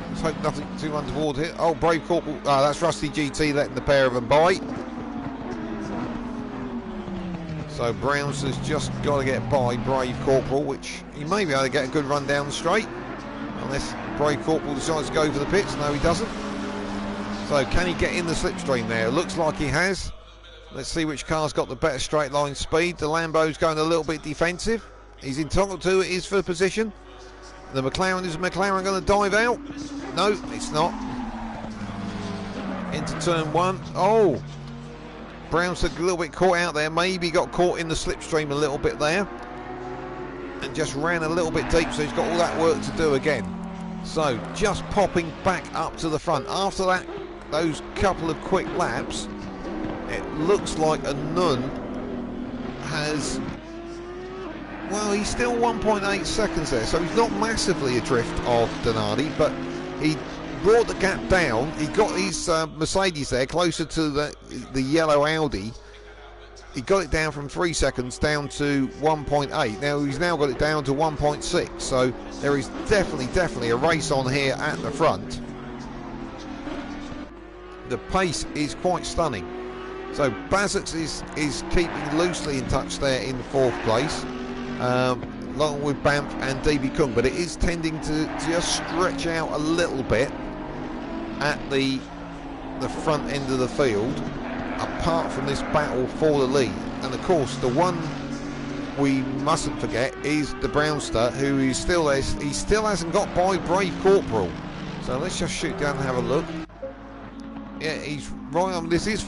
let's hope nothing too untoward here. Oh, Brave Corporal, that's Rusty GT letting the pair of them by. So Browns has just got to get by Brave Corporal, which he may be able to get a good run down the straight, unless Brave Corporal decides to go for the pits. No, he doesn't. So can he get in the slipstream there? Looks like he has. Let's see which car's got the better straight line speed. The Lambo's going a little bit defensive. He's entitled to it, is for position. The McLaren, is McLaren going to dive out? No, it's not. Into turn one. Oh, Brown's a little bit caught out there. Maybe got caught in the slipstream a little bit there. And just ran a little bit deep, so he's got all that work to do again. So just popping back up to the front. After that, those couple of quick laps, it looks like a Nun has, well, he's still 1.8 seconds there, so he's not massively adrift of Donardi, but he brought the gap down. He got his Mercedes there closer to the yellow Audi. He got it down from 3 seconds down to 1.8. Now he's now got it down to 1.6, so there is definitely a race on here at the front. The pace is quite stunning. So Bazix is keeping loosely in touch there in 4th place, along with Banff and DB Kung, but it is tending to just stretch out a little bit at the front end of the field, apart from this battle for the lead. And of course, the one we mustn't forget is the Brownster, who is still there. He still hasn't got by Brave Corporal. So let's just shoot down and have a look. Yeah, he's right on. This is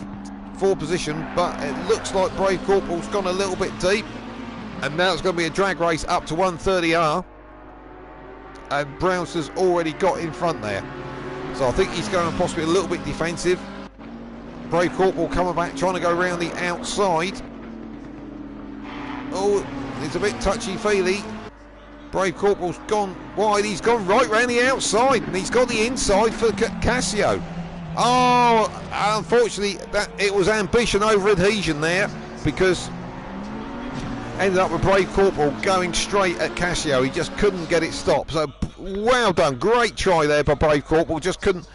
4th position, but it looks like Brave Corporal's gone a little bit deep, and now it's going to be a drag race up to 130R, and Brownster's already got in front there. So I think he's going possibly a little bit defensive. Brave Corporal coming back, trying to go around the outside. Oh, it's a bit touchy-feely. Brave Corporal's gone wide. He's gone right round the outside, and he's got the inside for Casio. Oh, unfortunately, that it was ambition over adhesion there, because ended up with Brave Corporal going straight at Casio. He just couldn't get it stopped. So well done, great try there by Brave Corporal. Just couldn't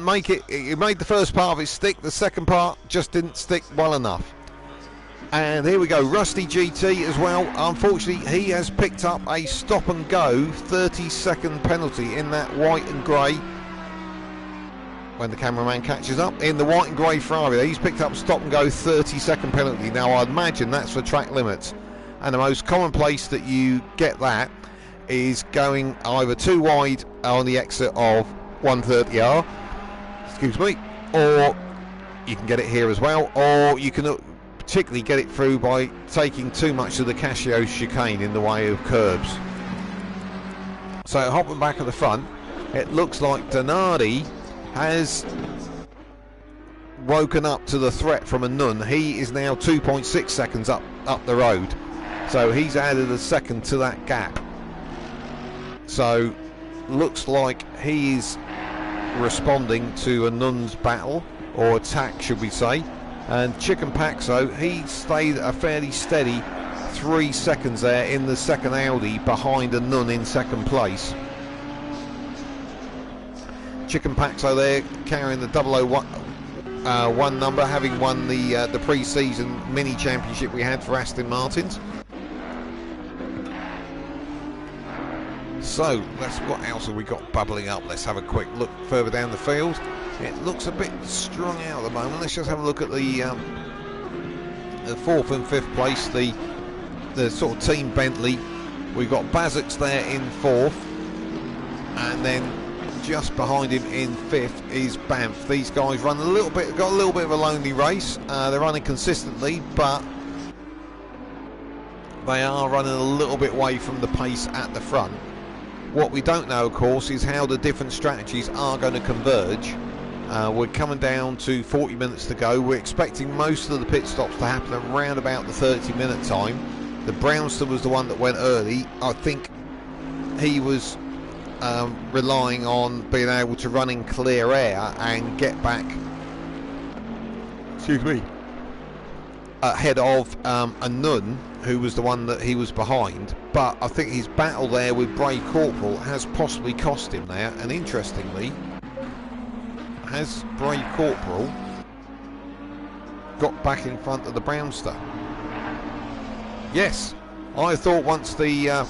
make it. He made the first part of it stick. The second part just didn't stick well enough. And here we go, Rusty GT as well. Unfortunately, he has picked up a stop and go 30-second penalty in that white and grey. When the cameraman catches up, in the white and grey Ferrari, he's picked up stop and go 30-second penalty. Now I'd imagine that's for track limits, and the most common place that you get that is going either too wide on the exit of 130R, excuse me, or you can get it here as well, or you can particularly get it through by taking too much of the Casio chicane in the way of curbs. So hopping back at the front, it looks like Donardi has woken up to the threat from a Nun. He is now 2.6 seconds up the road, so he's added a second to that gap. So looks like he's responding to a Nun's battle, or attack should we say. And Chicken Paxo, he stayed a fairly steady 3 seconds there in the second Audi behind a Nun in second place. Chicken Paxo there carrying the 001 number, having won the pre-season mini championship we had for Aston Martins. So what else have we got bubbling up? Let's have a quick look further down the field. It looks a bit strung out at the moment. Let's just have a look at the 4th and 5th place, the sort of Team Bentley. We've got Bazix there in 4th, and then just behind him in 5th is Banff. These guys run got a little bit of a lonely race. They're running consistently, but they are running a little bit away from the pace at the front. What we don't know, of course, is how the different strategies are going to converge. We're coming down to 40 minutes to go. We're expecting most of the pit stops to happen around about the 30-minute time. The Brownster was the one that went early. I think he was relying on being able to run in clear air and get back, excuse me, ahead of a Nun, who was the one that he was behind. But I think his battle there with Brave Corporal has possibly cost him there. And interestingly, has Brave Corporal got back in front of the Brownster? Yes, I thought once Brave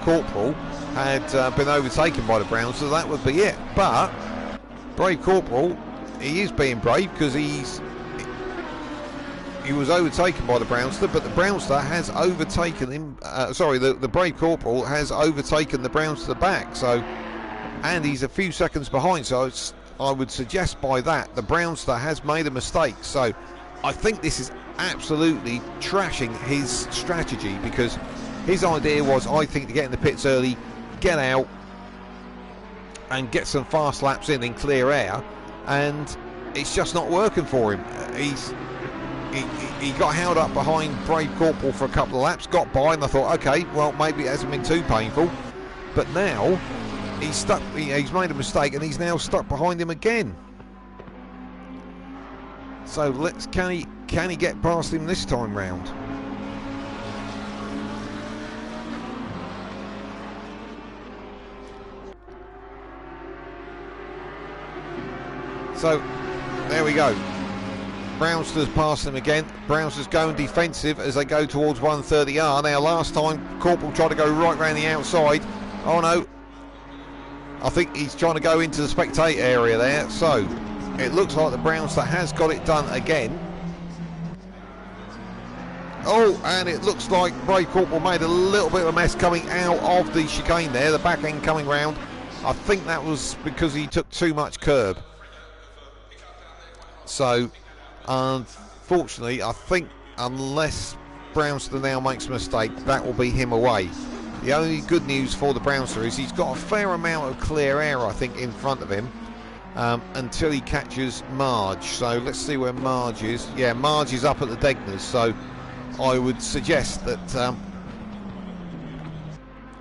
Corporal had been overtaken by the Brownster, that would be it. But Brave Corporal, he is being brave because he was overtaken by the Brownster, but the Brownster has overtaken him. The Brave Corporal has overtaken the Brownster back. So, and he's a few seconds behind. So I would suggest by that the Brownster has made a mistake. So I think this is absolutely trashing his strategy, because his idea was, I think, to get in the pits early, get out and get some fast laps in clear air, and it's just not working for him. He got held up behind Brave Corporal for a couple of laps, got by, and I thought, okay, well, maybe it hasn't been too painful. But now he's stuck. He's made a mistake, and he's now stuck behind him again. So can he get past him this time round? So there we go. Brownster's passing him again. Brownster's going defensive as they go towards 130R. Now, last time Corporal tried to go right round the outside. Oh no, I think he's trying to go into the spectator area there. So it looks like the Brownster has got it done again. Oh, and it looks like Brave Corporal made a little bit of a mess coming out of the chicane there, the back end coming round. I think that was because he took too much curb. So unfortunately, I think unless Brownster now makes a mistake, that will be him away. The only good news for the Brownster is he's got a fair amount of clear air, I think, in front of him until he catches Marge. So let's see where Marge is. Yeah, Marge is up at the Degners, so I would suggest that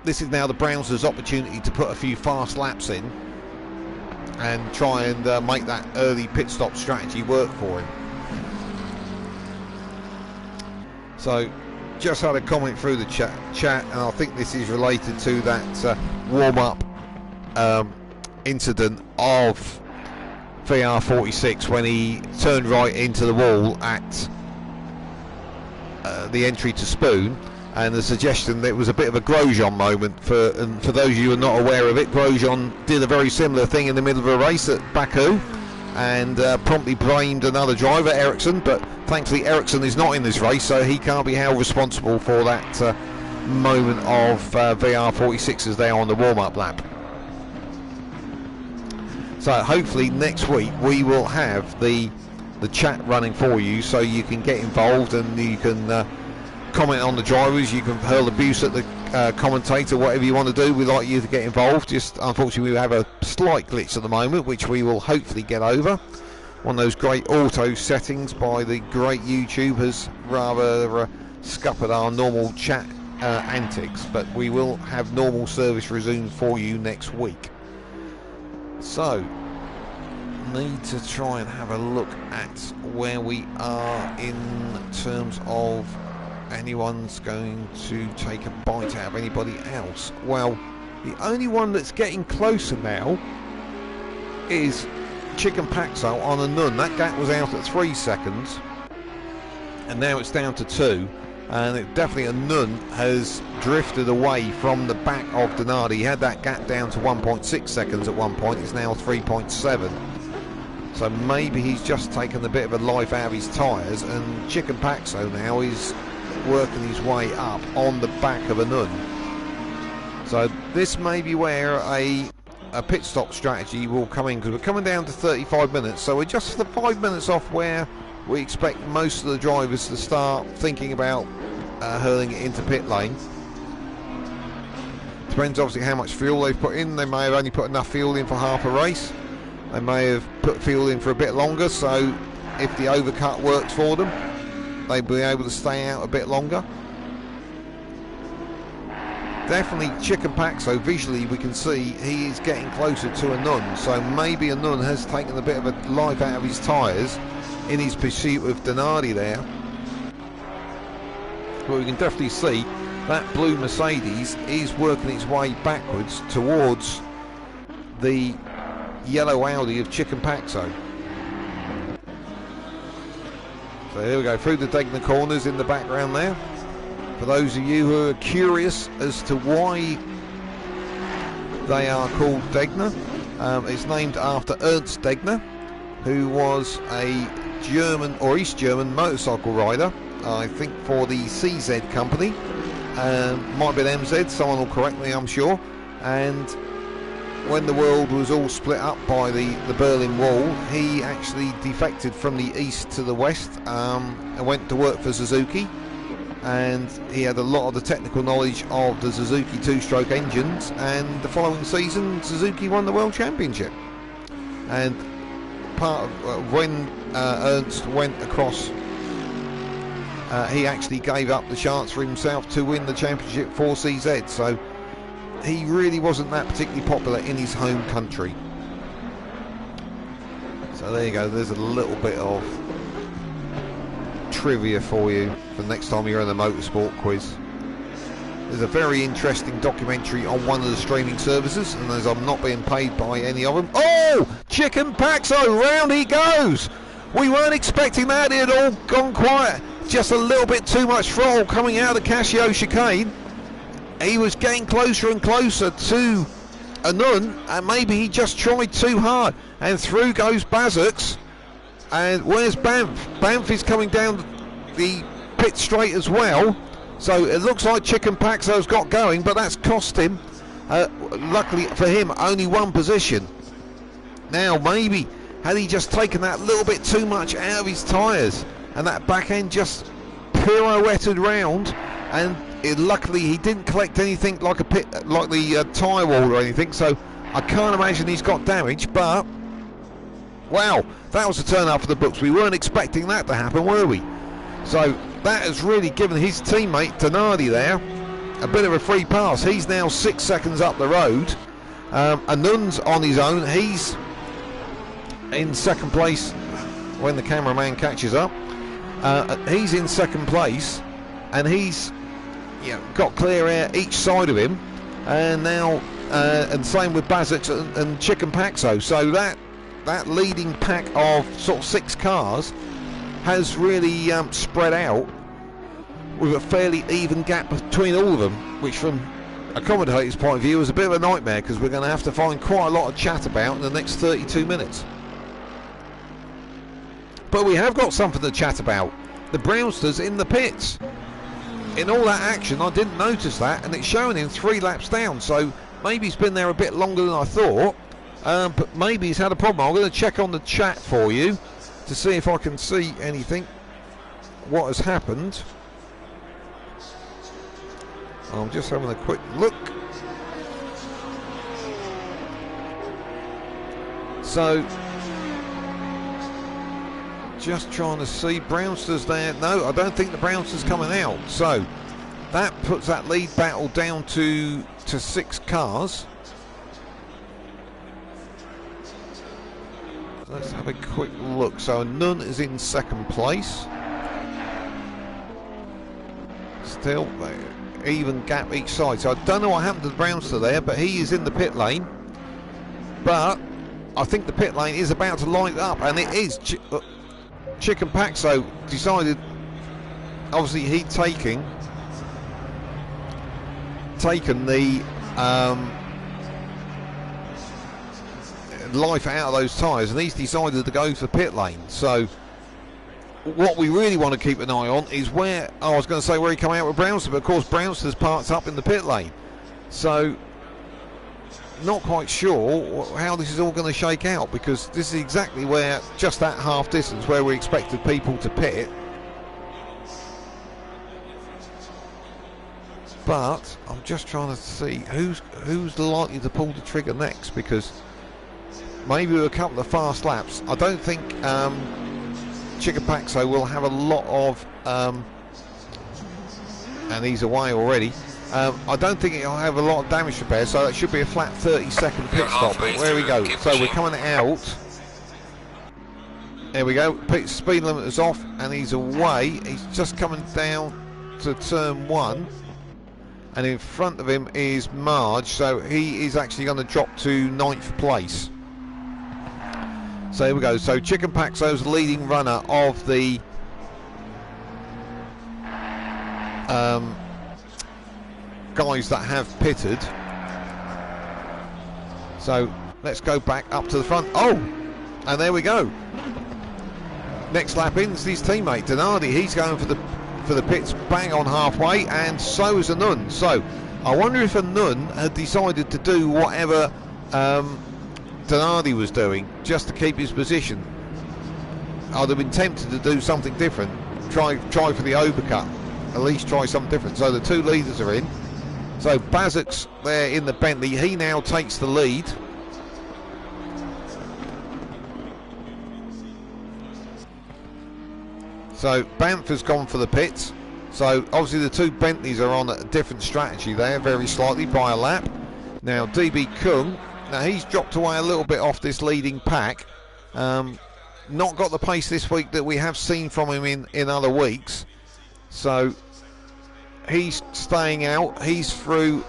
this is now the Brownster's opportunity to put a few fast laps in and try and make that early pit stop strategy work for him. So just had a comment through the chat, and I think this is related to that warm-up incident of VR46 when he turned right into the wall at the entry to Spoon, and the suggestion that it was a bit of a Grosjean moment. And for those of you who are not aware of it, Grosjean did a very similar thing in the middle of a race at Baku and promptly blamed another driver, Ericsson, but thankfully Ericsson is not in this race, so he can't be held responsible for that moment of VR46s there on the warm-up lap. So hopefully next week we will have the chat running for you, so you can get involved and you can comment on the drivers, you can hurl abuse at the commentator, whatever you want to do. We'd like you to get involved. Just unfortunately we have a slight glitch at the moment, which we will hopefully get over. One of those great auto settings by the great YouTube has rather scuppered our normal chat antics, but we will have normal service resumed for you next week. So need to try and have a look at where we are in terms of anyone's going to take a bite out of anybody else. Well, the only one that's getting closer now is Chicken Paxo on a Nun. That gap was out at 3 seconds and now it's down to 2, and it definitely, a Nun has drifted away from the back of Donardi. He had that gap down to 1.6 seconds at one point. It's now 3.7. So maybe he's just taken a bit of a life out of his tyres, and Chicken Paxo now is working his way up on the back of a Nun. So this may be where a pit stop strategy will come in, because we're coming down to 35 minutes, so we're just the 5 minutes off where we expect most of the drivers to start thinking about hurling it into pit lane. Depends obviously how much fuel they've put in. They may have only put enough fuel in for half a race. They may have put fuel in for a bit longer, so if the overcut works for them, they'll be able to stay out a bit longer. Definitely Chicken Paxo, visually we can see he is getting closer to a Nun, so maybe a Nun has taken a bit of a life out of his tyres in his pursuit of Donardi there. But we can definitely see that blue Mercedes is working its way backwards towards the yellow Audi of Chicken Paxo. So here we go, through the Degner corners in the background there. For those of you who are curious as to why they are called Degner, it's named after Ernst Degner, who was a German or East German motorcycle rider, I think for the CZ company. Might be an MZ, someone will correct me, I'm sure. And when the world was all split up by the Berlin Wall, he actually defected from the east to the west and went to work for Suzuki, and he had a lot of the technical knowledge of the Suzuki two-stroke engines, and the following season Suzuki won the World Championship. And part of when Ernst went across, he actually gave up the chance for himself to win the championship for CZ, so he really wasn't that particularly popular in his home country. So there you go, there's a little bit of trivia for you for next time you're in the motorsport quiz. There's a very interesting documentary on one of the streaming services, and as I'm not being paid by any of them. Oh! Chicken Paxo, round he goes! We weren't expecting that, it had all gone quiet. Just a little bit too much throttle coming out of the Casio chicane. He was getting closer and closer to Anun, and maybe he just tried too hard. And through goes Bazux. And where's Banff? Banff is coming down the pit straight as well. So it looks like Chicken Paxo's got going, but that's cost him, luckily for him, only one position. Now maybe, had he just taken that little bit too much out of his tyres, and that back end just pirouetted round, and luckily he didn't collect anything like a pit, like the tyre wall or anything, so I can't imagine he's got damage. But wow, that was a turn up for the books. We weren't expecting that to happen, were we? So that has really given his teammate Donardi there a bit of a free pass. He's now 6 seconds up the road. Anun's on his own. He's in second place when the cameraman catches up. He's in second place, and he's got clear air each side of him, and now and same with Bazux and Chicken Paxo. So that leading pack of sort of 6 cars has really spread out with a fairly even gap between all of them, which from a commentator's point of view is a bit of a nightmare, because we're going to have to find quite a lot of chat about in the next 32 minutes. But we have got something to chat about. The Brownsters in the pits. In all that action, I didn't notice that, and it's showing him 3 laps down, so maybe he's been there a bit longer than I thought, but maybe he's had a problem. I'm going to check on the chat for you to see if I can see anything, what has happened. I'm just having a quick look. So just trying to see, Brownsters there. No, I don't think the Brownsters coming out. So that puts that lead battle down to 6 cars. Let's have a quick look. So Nunn is in second place. Still even gap each side. So I don't know what happened to the Brownster there, but he is in the pit lane. But I think the pit lane is about to light up, and it is. Chicken Paxo decided, obviously he'd taken the life out of those tyres, and he's decided to go for pit lane. So what we really want to keep an eye on is where, I was going to say where he come out with Brownster, but of course Brownster's parked up in the pit lane. So not quite sure how this is all going to shake out, because this is exactly where, just that half distance where we expected people to pit. But I'm just trying to see who's likely to pull the trigger next, because maybe with a couple of fast laps, I don't think Chicken Paxo will have a lot of and he's away already. I don't think it'll have a lot of damage repair, so that should be a flat 30-second pit stop. But there we go. So we're coming out. There we go. Speed limit is off, and he's away. He's just coming down to turn 1, and in front of him is Marge. So he is actually going to drop to 9th place. So here we go. So Chicken Paxo's leading runner of the guys that have pitted. So let's go back up to the front. Oh, and there we go. Next lap in is his teammate Donardi. He's going for the pits bang on halfway, and so is Anun. So I wonder if Anun had decided to do whatever Donardi was doing just to keep his position. I'd have been tempted to do something different. Try for the overcut. At least try something different. So the two leaders are in. So Bazek's there in the Bentley. He now takes the lead. So Banff has gone for the pits. So obviously the two Bentleys are on a different strategy there, very slightly by a lap. Now DB Kung, now he's dropped away a little bit off this leading pack. Not got the pace this week that we have seen from him in other weeks. So he's staying out. He's through.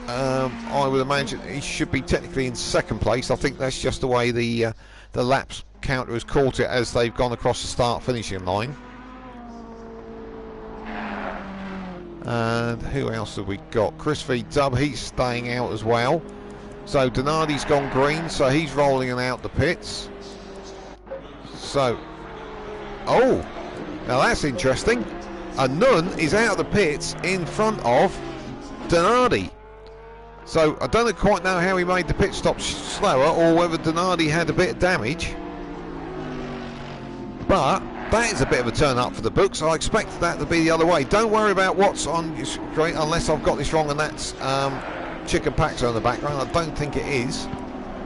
I would imagine he should be technically in second place. I think that's just the way the laps counter has caught it as they've gone across the start-finishing line. And who else have we got? Chris V Dub, he's staying out as well. So Donardi's gone green, so he's rolling out the pits. So, oh, now that's interesting. Anun is out of the pits in front of Donardi. So I don't quite know how he made the pit stop slower, or whether Donardi had a bit of damage. But that is a bit of a turn up for the books. I expected that to be the other way. Don't worry about what's on your screen unless I've got this wrong, and that's Chicken Paxo in the background. I don't think it is.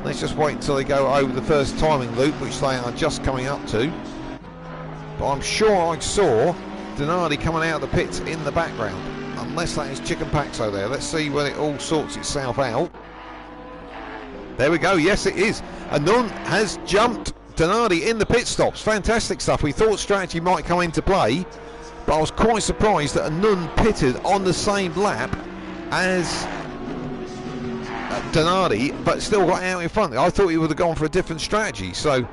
Let's just wait until they go over the first timing loop, which they are just coming up to. But I'm sure I saw Donardi coming out of the pits in the background, unless that is Chicken Paxo there. Let's see when it all sorts itself out. There we go. Yes, it is. Anun has jumped Donardi in the pit stops. Fantastic stuff. We thought strategy might come into play, but I was quite surprised that Anun pitted on the same lap as Donardi, but still got out in front. I thought he would have gone for a different strategy. So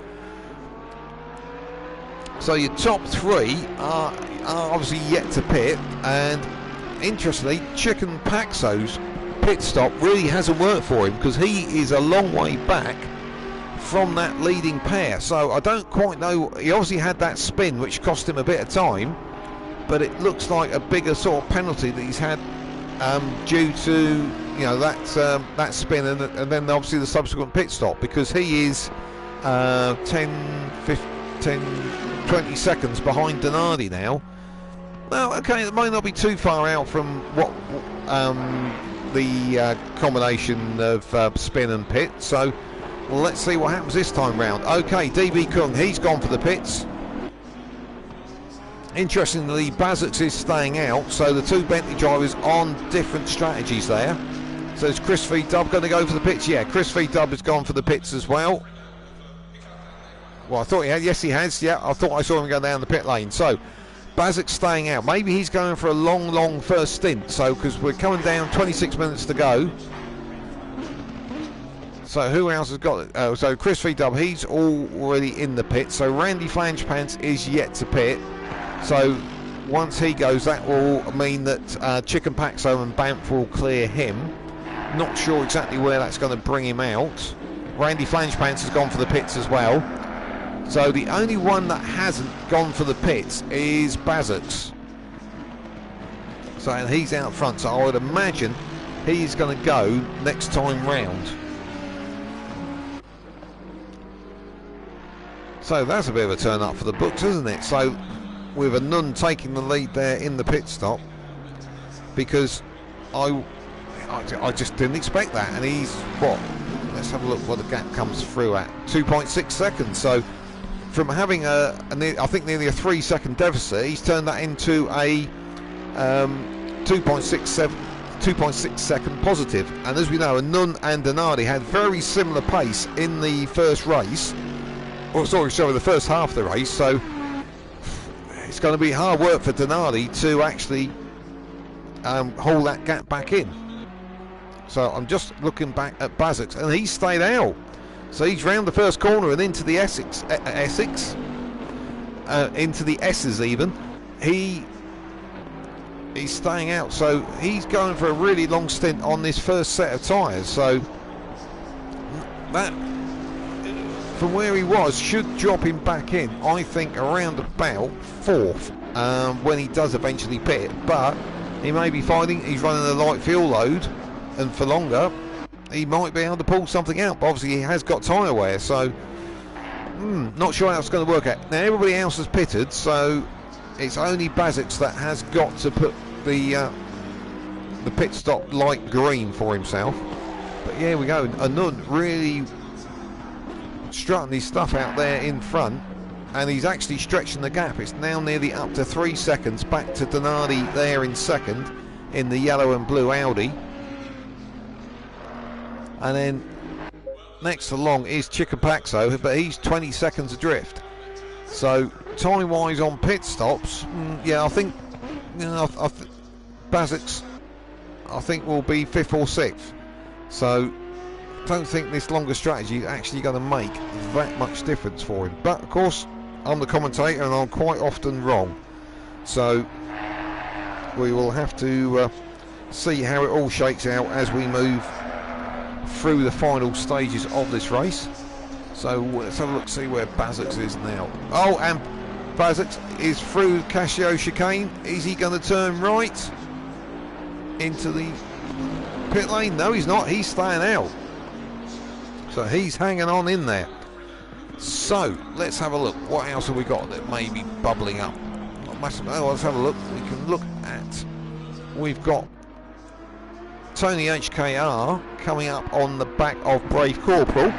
your top three are obviously yet to pit, and interestingly, Chicken Paxo's pit stop really hasn't worked for him, because he is a long way back from that leading pair. So I don't quite know. He obviously had that spin which cost him a bit of time, but it looks like a bigger sort of penalty that he's had due to that spin and then obviously the subsequent pit stop, because he is 10, 15, 20 seconds behind Donardi now. Well, okay, it might not be too far out from what the combination of spin and pit. So let's see what happens this time round. Okay, DB Kung, he's gone for the pits. Interestingly, Bazux is staying out, so the two Bentley drivers on different strategies there. So is Chris V Dub going to go for the pits? Yeah, Chris V Dub has gone for the pits as well. Well, I thought he had. Yes, he has. Yeah, I thought I saw him go down the pit lane. So Bazux staying out. Maybe he's going for a long first stint. So because we're coming down, 26 minutes to go. So who else has got it? So Chris V Dub, he's already in the pit. So Randy Flangepants is yet to pit. So once he goes, that will mean that Chicken Paxo and Banff will clear him. Not sure exactly where that's going to bring him out. Randy Flangepants has gone for the pits as well. So the only one that hasn't gone for the pits is Bazux. So and he's out front. So I would imagine he's going to go next time round. So that's a bit of a turn up for the books, isn't it? So with Anun taking the lead there in the pit stop, because I just didn't expect that, and he's what? Let's have a look what the gap comes through at 2.6 seconds. So from having I think nearly a 3-second deficit, he's turned that into a 2.6 second positive. And as we know, Anun and Donardi had very similar pace in the first race. Well, sorry, the first half of the race. So it's going to be hard work for Donardi to actually haul that gap back in. So I'm just looking back at Bazux, and he's stayed out. So he's round the first corner and into the into the S's even. He he's staying out, so he's going for a really long stint on this first set of tyres. So that, from where he was, should drop him back in, I think, around about 4th when he does eventually pit. But he may be finding he's running a light fuel load, and for longer he might be able to pull something out. But obviously he has got tyre wear, so not sure how it's going to work out. Now everybody else has pitted, so it's only Bazix that has got to put the pit stop light green for himself. But yeah, we go. Anund really strutting his stuff out there in front, and he's actually stretching the gap. It's now nearly up to 3 seconds back to Donardi there in second in the yellow and blue Audi. And then next along is Chicapaxo, but he's 20 seconds adrift. So time wise on pit stops, yeah, I think, you know, Bazix I think will be 5th or 6th. So don't think this longer strategy is actually going to make that much difference for him. But of course, I'm the commentator and I'm quite often wrong, so we will have to see how it all shakes out as we move through the final stages of this race. So let's have a look, see where Bazix is now. Oh, and Bazix is through Casio chicane. Is he going to turn right into the pit lane? No, he's not. He's staying out. So he's hanging on in there. So let's have a look. What else have we got that may be bubbling up? Not massive. Oh, let's have a look. We can look at. We've got Tony HKR coming up on the back of Brave Corporal,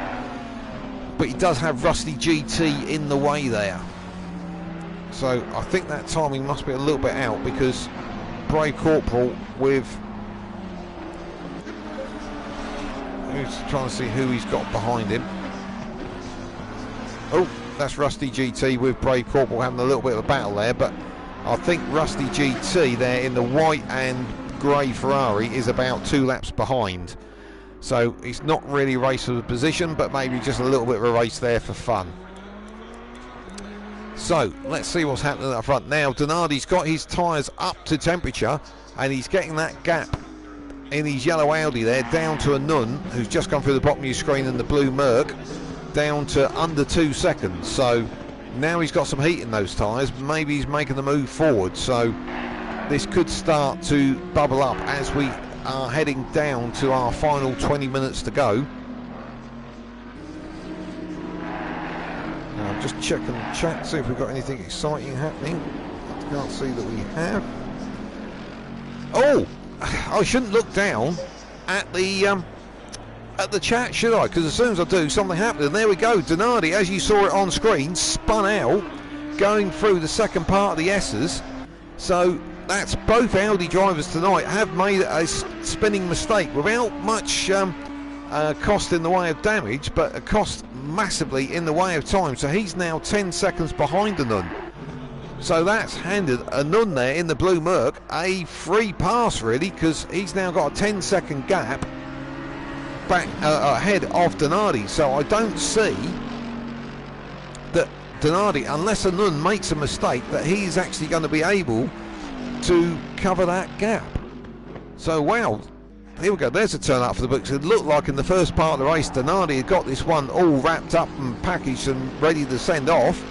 but he does have Rusty GT in the way there. So I think that timing must be a little bit out, because Brave Corporal with, who's trying to see who he's got behind him. Oh, that's Rusty GT with Brave Corporal having a little bit of a battle there, but I think Rusty GT there in the white and grey Ferrari is about 2 laps behind. So it's not really a race for the position, but maybe just a little bit of a race there for fun. So let's see what's happening up front now. Donardi's got his tyres up to temperature, and he's getting that gap in his yellow Audi there down to Anund, who's just come through the bottom of your screen in the blue Merc, down to under 2 seconds. So now he's got some heat in those tyres. Maybe he's making the move forward. So this could start to bubble up as we are heading down to our final 20 minutes to go. Now I'm just checking the chat, see if we've got anything exciting happening. I can't see that we have. Oh, I shouldn't look down at the chat, should I? Because as soon as I do, something happened. And there we go. Donardi, as you saw it on screen, spun out, going through the second part of the S's. So that's both Audi drivers tonight have made a spinning mistake without much cost in the way of damage, but a cost massively in the way of time. So he's now 10 seconds behind Anund. So that's handed Anund there in the blue Merc a free pass, really, because he's now got a 10-second gap back ahead of Donardi. So I don't see that Donardi, unless Anund makes a mistake, that he's actually going to be able to cover that gap. So wow, here we go, there's a turn up for the books. It looked like in the first part of the race Donardi had got this one all wrapped up and packaged and ready to send off,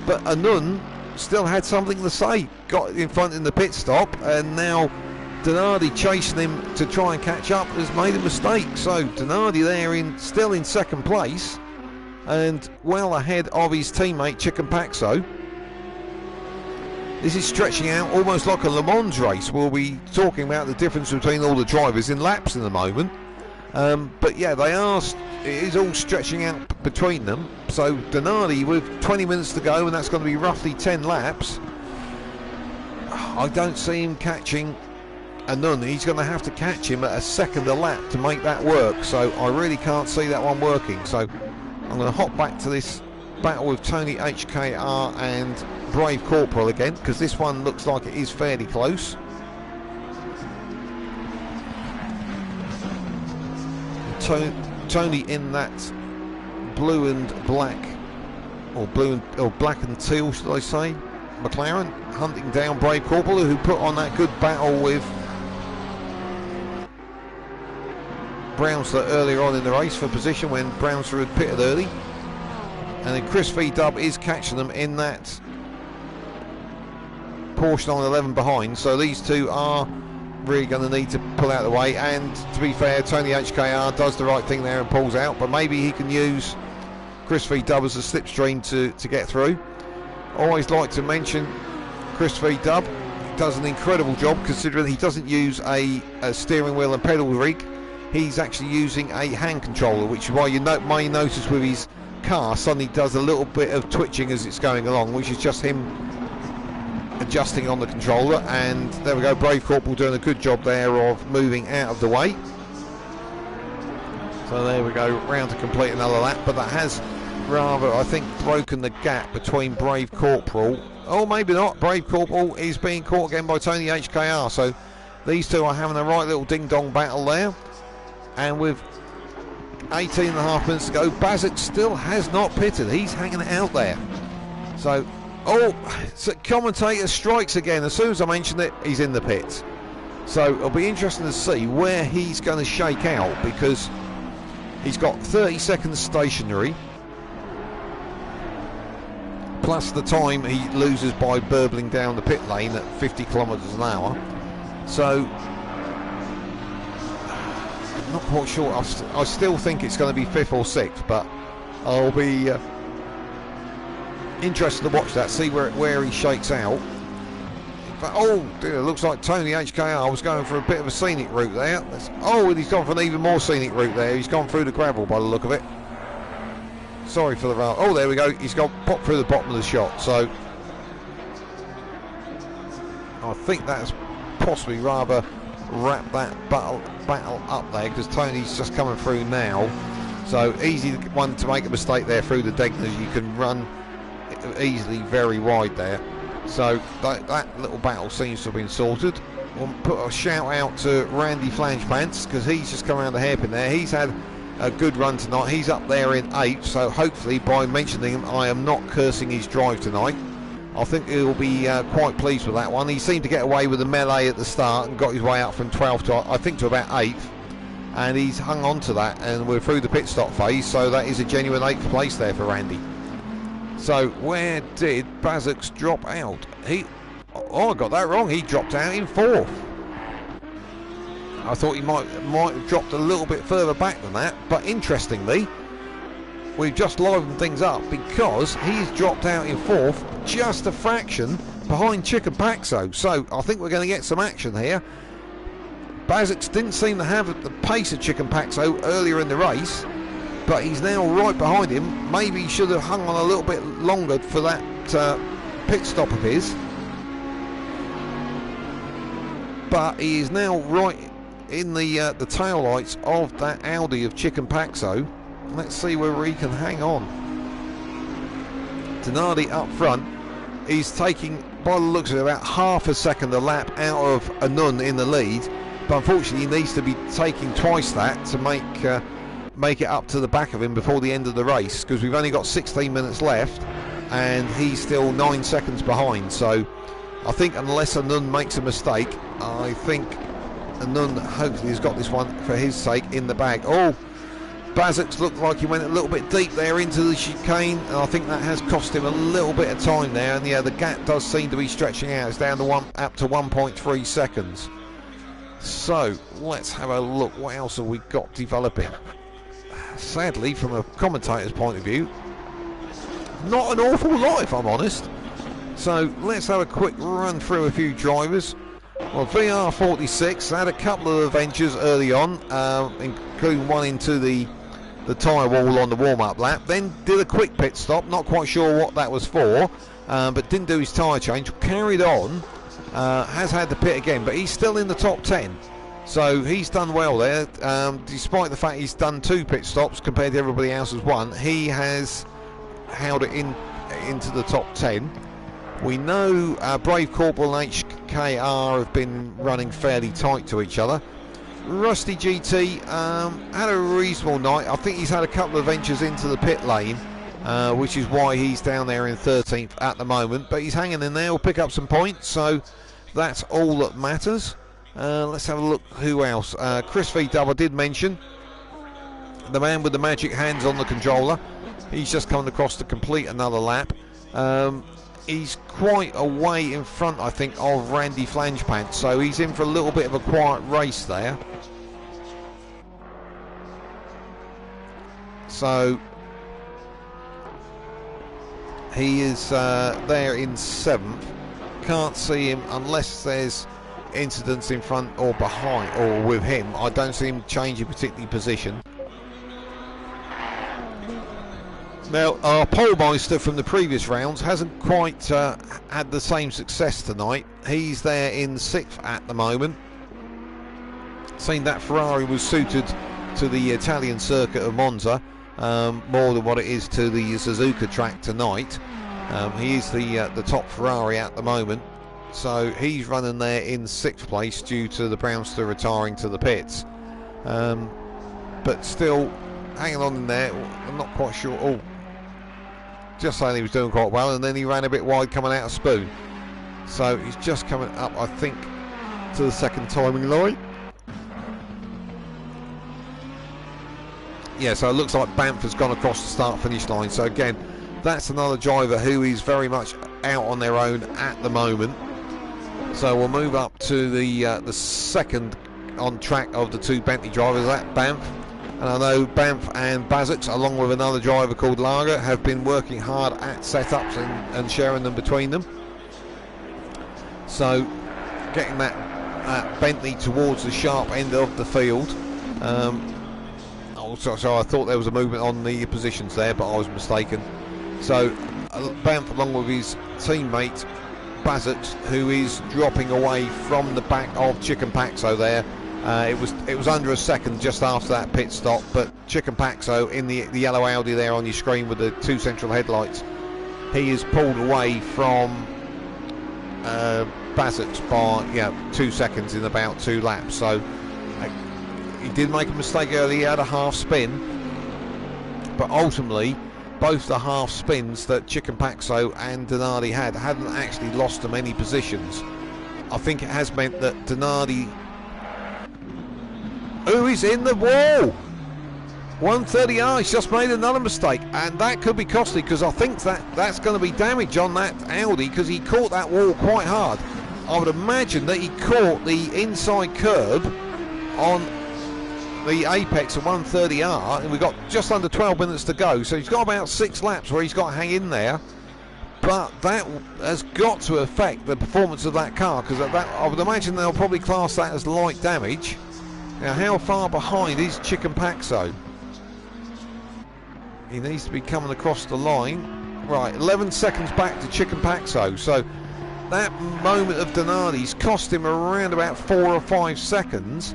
but Anund still had something to say, got in front in the pit stop, and now Donardi chasing him to try and catch up has made a mistake. So Donardi there still in second place and well ahead of his teammate Chicapaxo. This is stretching out almost like a Le Mans race. We'll be talking about the difference between all the drivers in laps in a moment. But yeah, it is all stretching out between them. So Donardi with 20 minutes to go, and that's going to be roughly 10 laps. I don't see him catching Anund. He's going to have to catch him at a second a lap to make that work. So I really can't see that one working. So I'm going to hop back to this battle with Tony HKR and Brave Corporal again, because this one looks like it is fairly close. Tony in that blue and black, or black and teal, should I say, McLaren hunting down Brave Corporal, who put on that good battle with Brownsler earlier on in the race for position when Brownsler had pitted early. And then Chris V-Dub is catching them in that portion on 11 behind. So these two are really going to need to pull out of the way. And to be fair, Tony HKR does the right thing there and pulls out. But maybe he can use Chris V-Dub as a slipstream to get through. Always like to mention Chris V-Dub. He does an incredible job considering he doesn't use a steering wheel and pedal rig. He's actually using a hand controller, which is why you may notice with his car suddenly does a little bit of twitching as it's going along, which is just him adjusting on the controller. And there we go, Brave Corporal doing a good job there of moving out of the way. So there we go, round to complete another lap, but that has rather, I think, broken the gap between Brave Corporal. Oh, maybe not. Brave Corporal is being caught again by Tony HKR. So these two are having a right little ding-dong battle there. And with 18.5 minutes to go, Bazic still has not pitted. He's hanging out there. So, commentator strikes again. As soon as I mention it, he's in the pits. So it'll be interesting to see where he's going to shake out, because he's got 30 seconds stationary, plus the time he loses by burbling down the pit lane at 50 kilometres an hour. So not quite sure. I still think it's going to be 5th or 6th, but I'll be interested to watch that, see where he shakes out. But oh dear, looks like Tony HKR was going for a bit of a scenic route there. And he's gone for an even more scenic route there. He's gone through the gravel by the look of it. Sorry for the route. Oh, there we go. He's got popped through the bottom of the shot. So I think that's possibly rather wrap that battle up there, because Tony's just coming through now. So easy one to make a mistake there through the Degners. You can run easily very wide there. So that little battle seems to have been sorted. We'll put a shout out to Randy Flangepants, because he's just come around the hairpin there. He's had a good run tonight. He's up there in 8th, so hopefully by mentioning him I am not cursing his drive tonight. I think he'll be quite pleased with that one. He seemed to get away with a melee at the start and got his way up from 12th to, I think, to about 8th, and he's hung on to that, and we're through the pit stop phase, so that is a genuine 8th place there for Randy. So where did Bazic drop out? I got that wrong. He dropped out in 4th. I thought he might have dropped a little bit further back than that, but interestingly, we've just livened things up, because he's dropped out in 4th, just a fraction behind Chicken Paxo. So I think we're going to get some action here. Bazic didn't seem to have the pace of Chicken Paxo earlier in the race, but he's now right behind him. Maybe he should have hung on a little bit longer for that pit stop of his. But he is now right in the tail lights of that Audi of Chicken Paxo. Let's see whether he can hang on. Denardi up front. He's taking, by the looks of it, about half a second a lap out of Anun in the lead. But unfortunately, he needs to be taking twice that to make it up to the back of him before the end of the race, because we've only got 16 minutes left and he's still 9 seconds behind. So I think unless Anun makes a mistake, I think Anun hopefully has got this one for his sake in the bag. Oh, Bazic looked like he went a little bit deep there into the chicane, and I think that has cost him a little bit of time there. And yeah, the gap does seem to be stretching out. It's down to up to 1.3 seconds. So let's have a look. What else have we got developing? Sadly, from a commentator's point of view, not an awful lot, if I'm honest. So let's have a quick run through a few drivers. Well, VR46 had a couple of adventures early on, including one into the tyre wall on the warm-up lap. Then did a quick pit stop, not quite sure what that was for, but didn't do his tyre change. Carried on, has had the pit again, but he's still in the top 10. So he's done well there, despite the fact he's done 2 pit stops compared to everybody else's one. He has held it into the top 10. We know Brave Corporal and HKR have been running fairly tight to each other. Rusty GT had a reasonable night. I think he's had a couple of ventures into the pit lane, which is why he's down there in 13th at the moment. But he's hanging in there, will pick up some points, so that's all that matters. Let's have a look who else. Chris V-Dub, I did mention, the man with the magic hands on the controller. He's just coming across to complete another lap. He's quite a way in front, I think, of Randy Flangepants, so he's in for a little bit of a quiet race there. So he is there in 7th. Can't see him unless there's incidents in front or behind or with him. I don't see him changing particularly position. Now, our polemeister from the previous rounds hasn't quite had the same success tonight. He's there in 6th at the moment. Seen that Ferrari was suited to the Italian circuit of Monza more than what it is to the Suzuka track tonight. He is the top Ferrari at the moment, so he's running there in 6th place due to the Brownster retiring to the pits. But still hanging on in there. I'm not quite sure. Oh, just saying he was doing quite well, and then he ran a bit wide coming out of Spoon. So he's just coming up, I think, to the second timing line. Yeah, so it looks like Banff has gone across the start-finish line. So again, that's another driver who is very much out on their own at the moment. So we'll move up to the second on track of the 2 Bentley drivers at Banff. And I know Banff and Bazux, along with another driver called Lager, have been working hard at setups and sharing them between them. So getting that Bentley towards the sharp end of the field. So I thought there was a movement on the positions there, but I was mistaken. So Banff, along with his teammate Bazux, who is dropping away from the back of Chicken Paxo there. It was under a second just after that pit stop, but Chicken Paxo in the yellow Audi there on your screen with the 2 central headlights, he is pulled away from Bazux by 2 seconds in about 2 laps. So he did make a mistake early. He had a half spin, but ultimately both the half spins that Chicken Paxo and Donardi hadn't actually lost them any positions. I think it has meant that Donardi, who is in the wall, 130R, he's just made another mistake, and that could be costly, because I think that's going to be damage on that Audi, because he caught that wall quite hard. I would imagine that he caught the inside curb on the apex of 130R, and we've got just under 12 minutes to go, so he's got about 6 laps where he's got to hang in there. But that has got to affect the performance of that car, because I would imagine they'll probably class that as light damage. Now, how far behind is Chicken Paxo? He needs to be coming across the line. Right, 11 seconds back to Chicken Paxo. So that moment of Donardi's cost him around about 4 or 5 seconds,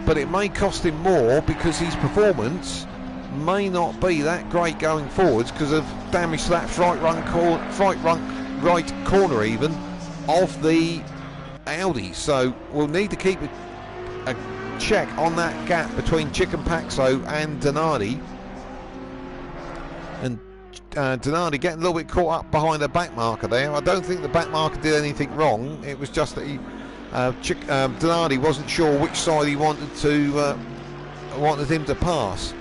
but it may cost him more because his performance may not be that great going forwards because of damage to that right corner even of the Audi. So we'll need to keep a check on that gap between Chicken Paxo and Donardi. And Donardi getting a little bit caught up behind the back marker there. I don't think the back marker did anything wrong. It was just that Donardi wasn't sure which side he wanted him to pass.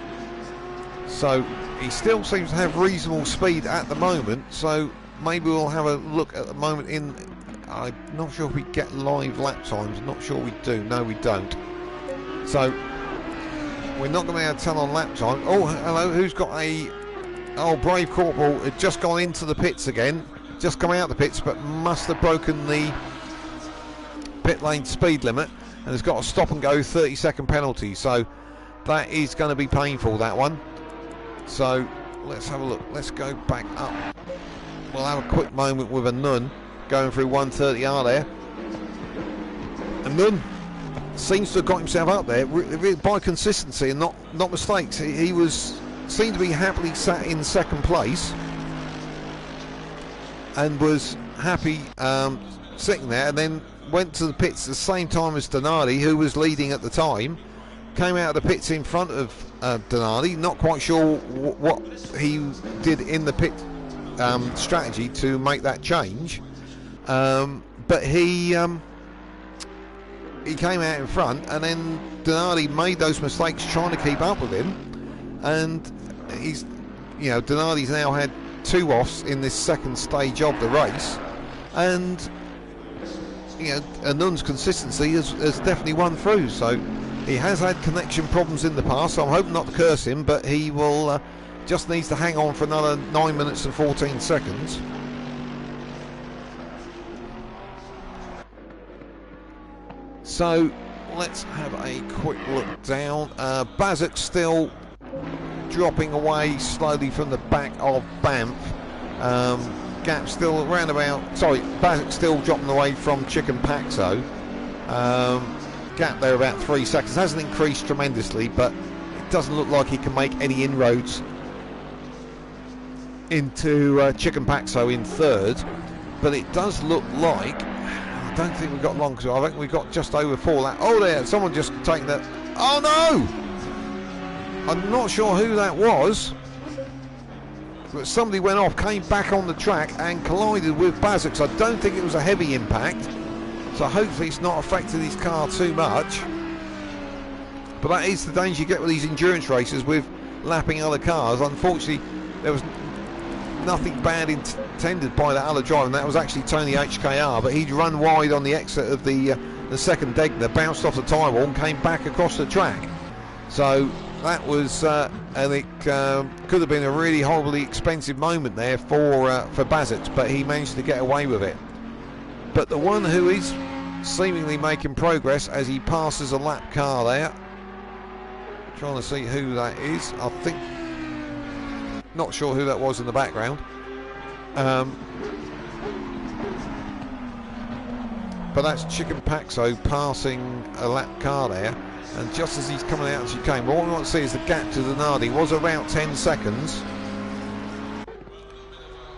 So he still seems to have reasonable speed at the moment. So maybe we'll have a look at the moment in. I'm not sure if we get live lap times. I'm not sure we do. No, we don't. So we're not going to be able to tell on lap time. Oh, hello. Who's got a? Oh, Brave Corporal had just gone into the pits again. Just come out the pits, but must have broken the pit lane speed limit and has got a stop and go 30-second penalty. So that is going to be painful, that one. So let's have a look. Let's go back up. We'll have a quick moment with a Nun going through 130R there. And Nun seems to have got himself up there by consistency and not mistakes. He seemed to be happily sat in second place and was happy sitting there, and then went to the pits at the same time as Donardi, who was leading at the time, came out of the pits in front of Donardi. Not quite sure what he did in the pit strategy to make that change, but he came out in front, and then Donardi made those mistakes trying to keep up with him, and he's, Donardi's now had 2 offs in this second stage of the race, and Anund's consistency has definitely won through. So he has had connection problems in the past, so I'm hoping not to curse him, but he will just needs to hang on for another 9 minutes and 14 seconds. So let's have a quick look down. Bazek still dropping away slowly from the back of Banff. Gap still around about, Bazek still dropping away from Chicken Paxo. Gap there about 3 seconds. Hasn't increased tremendously, but it doesn't look like he can make any inroads into Chicken Paxo in third. But it does look like, I don't think we've got long, because I reckon we've got just over 4 laps. Oh, there, someone just taken that. Oh no! I'm not sure who that was, but somebody went off, came back on the track and collided with Bazek. So I don't think it was a heavy impact, so hopefully it's not affected his car too much. But that is the danger you get with these endurance races with lapping other cars. Unfortunately, there was nothing bad intended by that other driver, and that was actually Tony HKR, but he'd run wide on the exit of the second Degner, bounced off the tyre wall and came back across the track. So that was, and it could have been a really horribly expensive moment there for Bazek, but he managed to get away with it. But the one who is seemingly making progress as he passes a lap car there, trying to see who that is, I think, not sure who that was in the background, but that's Chicken Paxo passing a lap car there. And just as he's coming out as he came, but what we want to see is the gap to Donardi was about 10 seconds.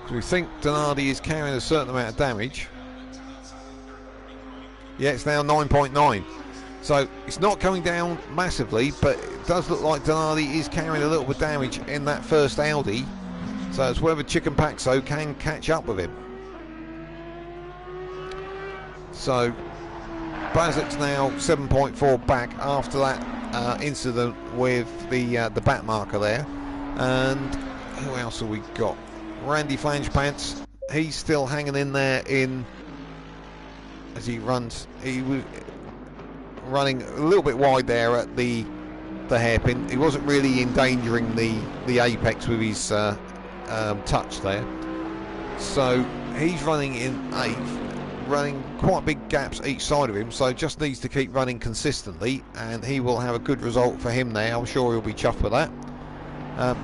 So we think Donardi is carrying a certain amount of damage. Yeah, it's now 9.9. So it's not coming down massively, but it does look like Donardi is carrying a little bit of damage in that first Audi. So it's whether Chicken Paxo can catch up with him. So Bazek's now 7.4 back after that incident with the back marker there. And who else have we got? Randy Flangepants. He's still hanging in there as he runs. He was running a little bit wide there at the hairpin. He wasn't really endangering the apex with his touch there. So he's running in 8th. Running quite big gaps each side of him, so just needs to keep running consistently, and he will have a good result for him there. I'm sure he'll be chuffed with that.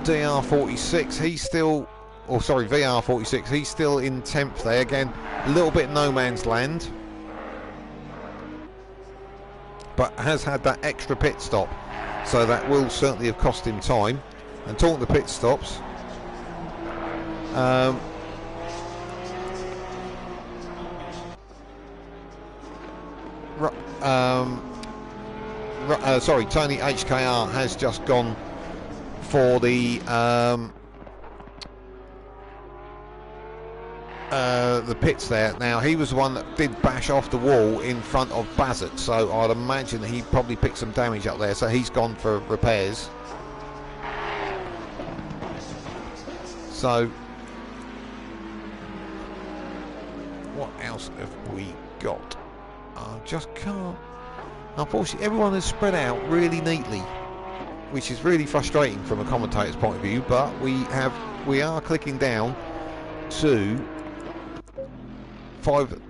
DR46, he's still, VR46, he's still in 10th there. Again, a little bit no man's land, but has had that extra pit stop, so that will certainly have cost him time. And talking to pit stops, Tony HKR has just gone for the pits there. Now he was the one that did bash off the wall in front of Bazek, so I'd imagine he probably picked some damage up there, so he's gone for repairs. So what else have we got? I just can't. Unfortunately, everyone is spread out really neatly, which is really frustrating from a commentator's point of view. But we are clicking down to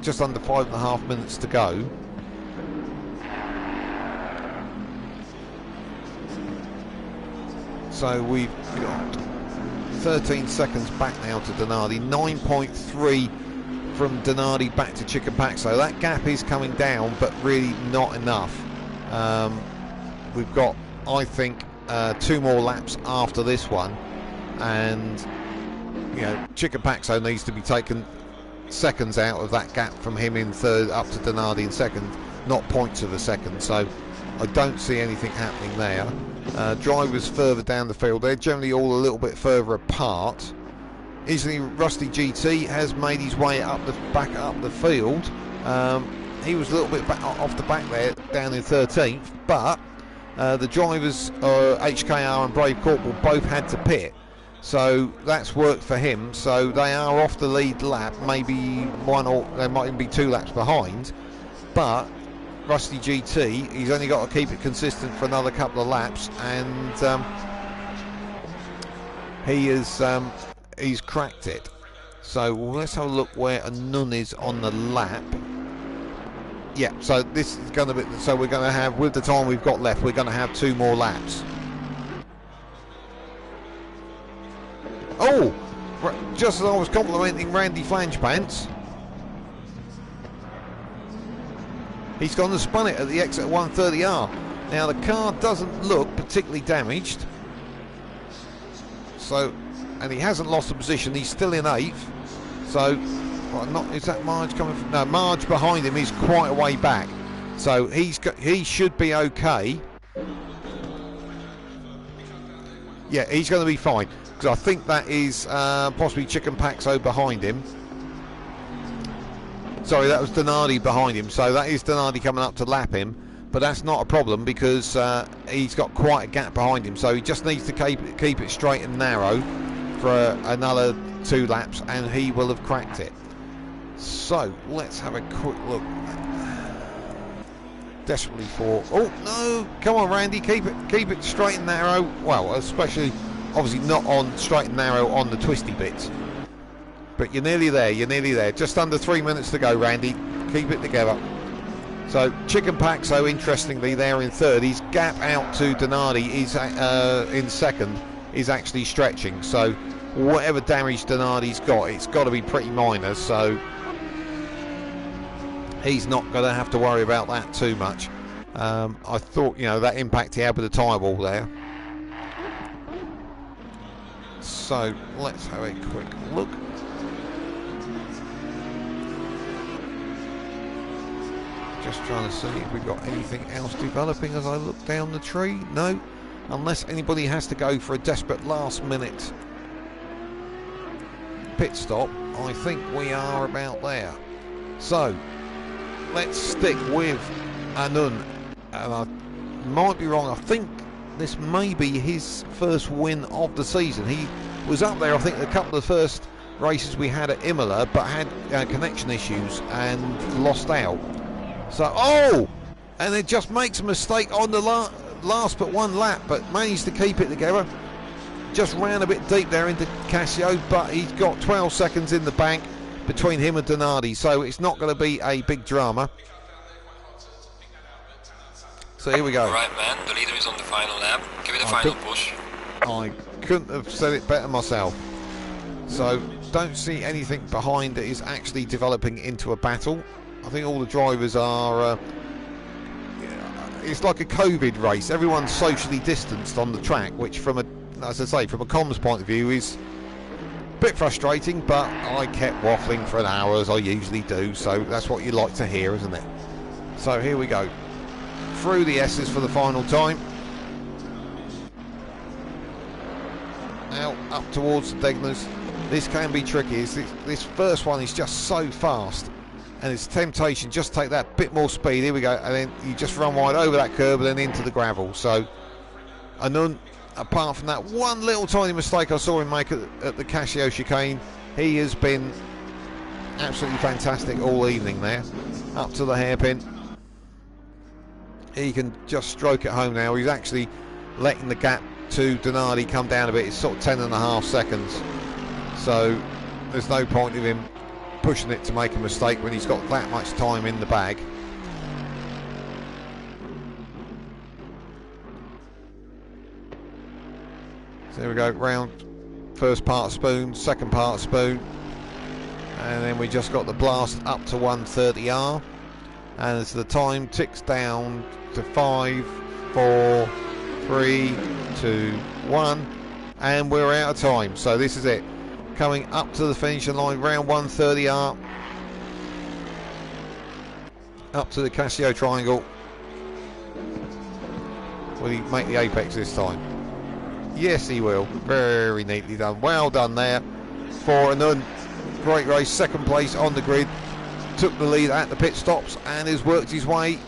just under 5.5 minutes to go. So we've got 13 seconds back now to Donardi, 9.3 from Donardi back to Chicken Paxo. That gap is coming down, but really not enough. We've got, I think, 2 more laps after this one, and Chicken Paxo needs to be taken seconds out of that gap from him in third up to Donardi in second, not points of a second. So I don't see anything happening there. Drivers further down the field, they're generally all a little bit further apart. Easily Rusty GT has made his way up the back up the field. He was a little bit back, off the back there, down in 13th, but the drivers, HKR and Brave Corporal, both had to pit. So that's worked for him. So they are off the lead lap, maybe one or they might even be 2 laps behind. But Rusty GT, he's only got to keep it consistent for another couple of laps, and he's cracked it. So let's have a look where Anun is on the lap. Yeah, so this is going to be, so we're going to have, with the time we've got left, we're going to have 2 more laps. Oh, just as I was complimenting Randy Flangepants, he's gone and spun it at the exit 130R. Now the car doesn't look particularly damaged, so, and he hasn't lost the position. He's still in 8th. So, well, not, is that Marge coming from? No, Marge behind him is quite a way back. So he should be okay. Yeah, he's going to be fine, because I think that is possibly Chicken Paxo behind him. Sorry, that was Donardi behind him. So that is Donardi coming up to lap him, but that's not a problem because he's got quite a gap behind him. So he just needs to keep it straight and narrow for another 2 laps, and he will have cracked it. So let's have a quick look. Desperately for, oh no, come on Randy, keep it straight and narrow. Well, especially obviously not on straight and narrow on the twisty bits, but you're nearly there, just under 3 minutes to go, Randy. Keep it together. So Chicken Paxo, interestingly, there in 3rd. His gap out to Donardi is in 2nd is actually stretching, so whatever damage Donardi's got, it's got to be pretty minor, so he's not going to have to worry about that too much. I thought, you know, that impact he had with the tyre ball there. So let's have a quick look. Just trying to see if we've got anything else developing as I look down the tree. No, unless anybody has to go for a desperate last minute pit stop, I think we are about there. So let's stick with Anun, and I might be wrong, I think this may be his first win of the season. He was up there, I think, a couple of the first races we had at Imola, but had connection issues and lost out. So, oh, and it just makes a mistake on the last but 1 lap, but managed to keep it together. Just ran a bit deep there into Casio, but he's got 12 seconds in the bank between him and Donardi, so it's not going to be a big drama. So here we go. Right, man, the leader is on the final lap. Give it a final push. I couldn't have said it better myself. So don't see anything behind that is actually developing into a battle. I think all the drivers are it's like a COVID race. Everyone's socially distanced on the track, which from a, as I say, from a comms point of view is a bit frustrating, but I kept waffling for an hour as I usually do, so that's what you like to hear, isn't it? So here we go, through the S's for the final time. Now up towards the Degners. This can be tricky. This first one is just so fast, and it's a temptation just take that bit more speed. Here we go, and then you just run wide over that curb and then into the gravel. So Anun, apart from that one little tiny mistake I saw him make at the Casio chicane, he has been absolutely fantastic all evening there, up to the hairpin. He can just stroke it home now. He's actually letting the gap to Donardi come down a bit. It's sort of 10.5 seconds, so there's no point of him pushing it to make a mistake when he's got that much time in the bag. So there we go, round first part of spoon, second part of spoon, and then we just got the blast up to 130R, and as the time ticks down to 5, 4, 3, 2, 1, and we're out of time. So this is it, coming up to the finishing line, round 130R, up to the Casio triangle. Will he make the apex this time? Yes, he will. Very neatly done. Well done there for Anun. Great race, second place on the grid. Took the lead at the pit stops and has worked his way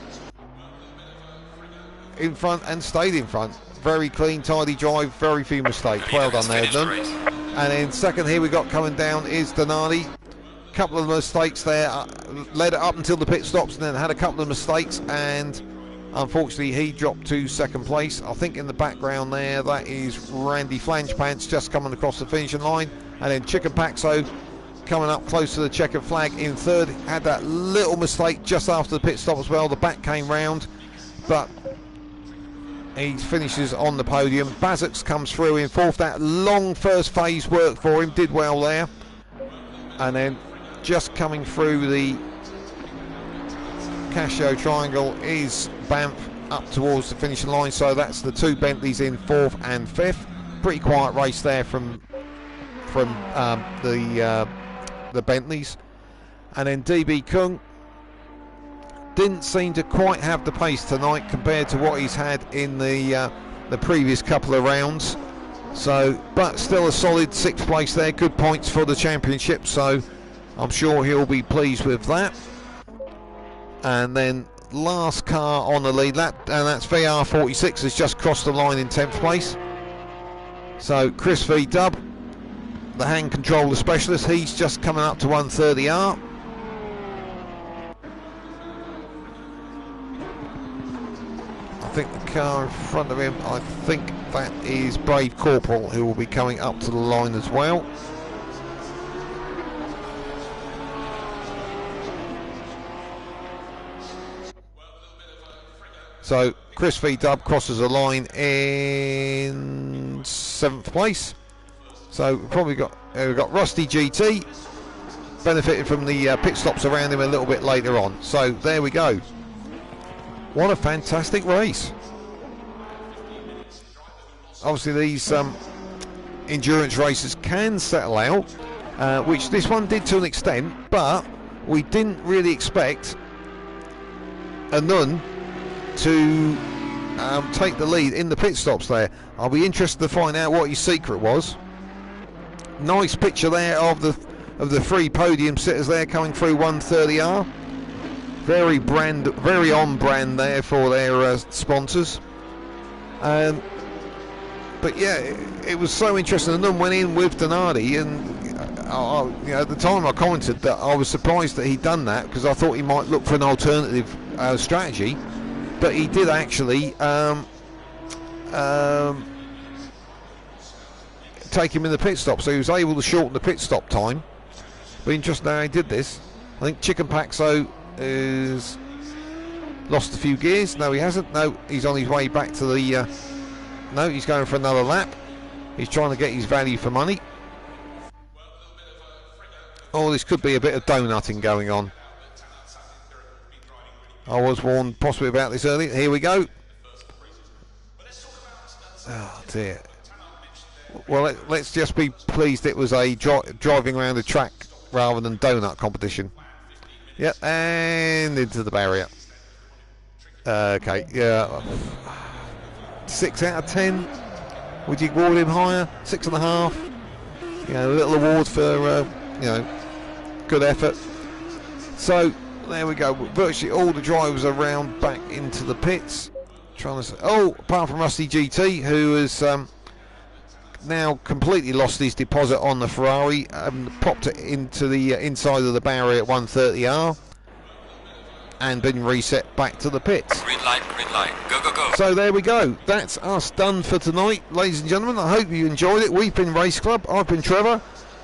in front and stayed in front. Very clean, tidy drive, very few mistakes. Well done there, Anun. And then second here we got coming down is Donati. Couple of mistakes there, led it up until the pit stops and then had a couple of mistakes, and unfortunately he dropped to second place. I think in the background there that is Randy Flangepants just coming across the finishing line, and then Chicken Paxo coming up close to the checkered flag in third. Had that little mistake just after the pit stop as well. The back came round, but he finishes on the podium. Bazux comes through in fourth. That long first phase work for him, did well there. And then just coming through the Casio triangle is Banff up towards the finishing line. So that's the two Bentleys in fourth and fifth. Pretty quiet race there from the Bentleys. And then DB Kung didn't seem to quite have the pace tonight compared to what he's had in the previous couple of rounds. So, but still a solid sixth place there. Good points for the championship. So I'm sure he'll be pleased with that. And then last car on the lead lap, and that's VR46, has just crossed the line in 10th place. So Chris V Dub, the hand controller specialist, he's just coming up to 130R. I think the car in front of him, I think that is Brave Corporal, who will be coming up to the line as well. So Chris V Dub crosses the line in 7th place. So we've got Rusty GT benefiting from the pit stops around him a little bit later on. So there we go. What a fantastic race. Obviously these endurance races can settle out, which this one did to an extent, but we didn't really expect Anun to take the lead in the pit stops there. I'll be interested to find out what his secret was. Nice picture there of the three podium sitters there coming through 130R. Very on brand there for their sponsors. But yeah, it was so interesting. And then went in with Donati, and at the time I commented that I was surprised that he'd done that, because I thought he might look for an alternative strategy. But he did actually take him in the pit stop, so he was able to shorten the pit stop time. But interesting how he did this. I think Chicken Paxo has lost a few gears. No, he hasn't. No, he's on his way back to the no, he's going for another lap. He's trying to get his value for money. Oh, this could be a bit of donutting going on. I was warned possibly about this earlier. Here we go. Oh dear. Well, let's just be pleased it was a driving around the track rather than donut competition. Yep, and into the barrier. Okay, yeah. 6 out of 10. Would you award him higher? 6.5. You know, a little award for good effort. So there we go. Virtually all the drivers are round back into the pits. Trying to apart from Rusty GT, who has now completely lost his deposit on the Ferrari and popped it into the inside of the barrier at 130R and been reset back to the pits. Green light, go, go, go. So there we go. That's us done for tonight, ladies and gentlemen. I hope you enjoyed it. We've been Race Club. I've been Trevor.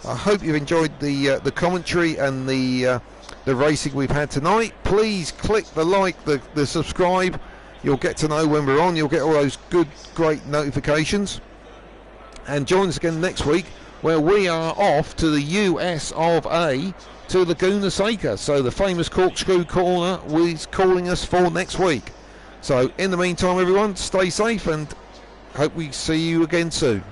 I hope you've enjoyed the commentary and the racing we've had tonight. Please click the like, the subscribe. You'll get to know when we're on. You'll get all those great notifications. And join us again next week, where we are off to the US of A, to Laguna Seca. So the famous Corkscrew Corner is calling us for next week. So in the meantime, everyone, stay safe and hope we see you again soon.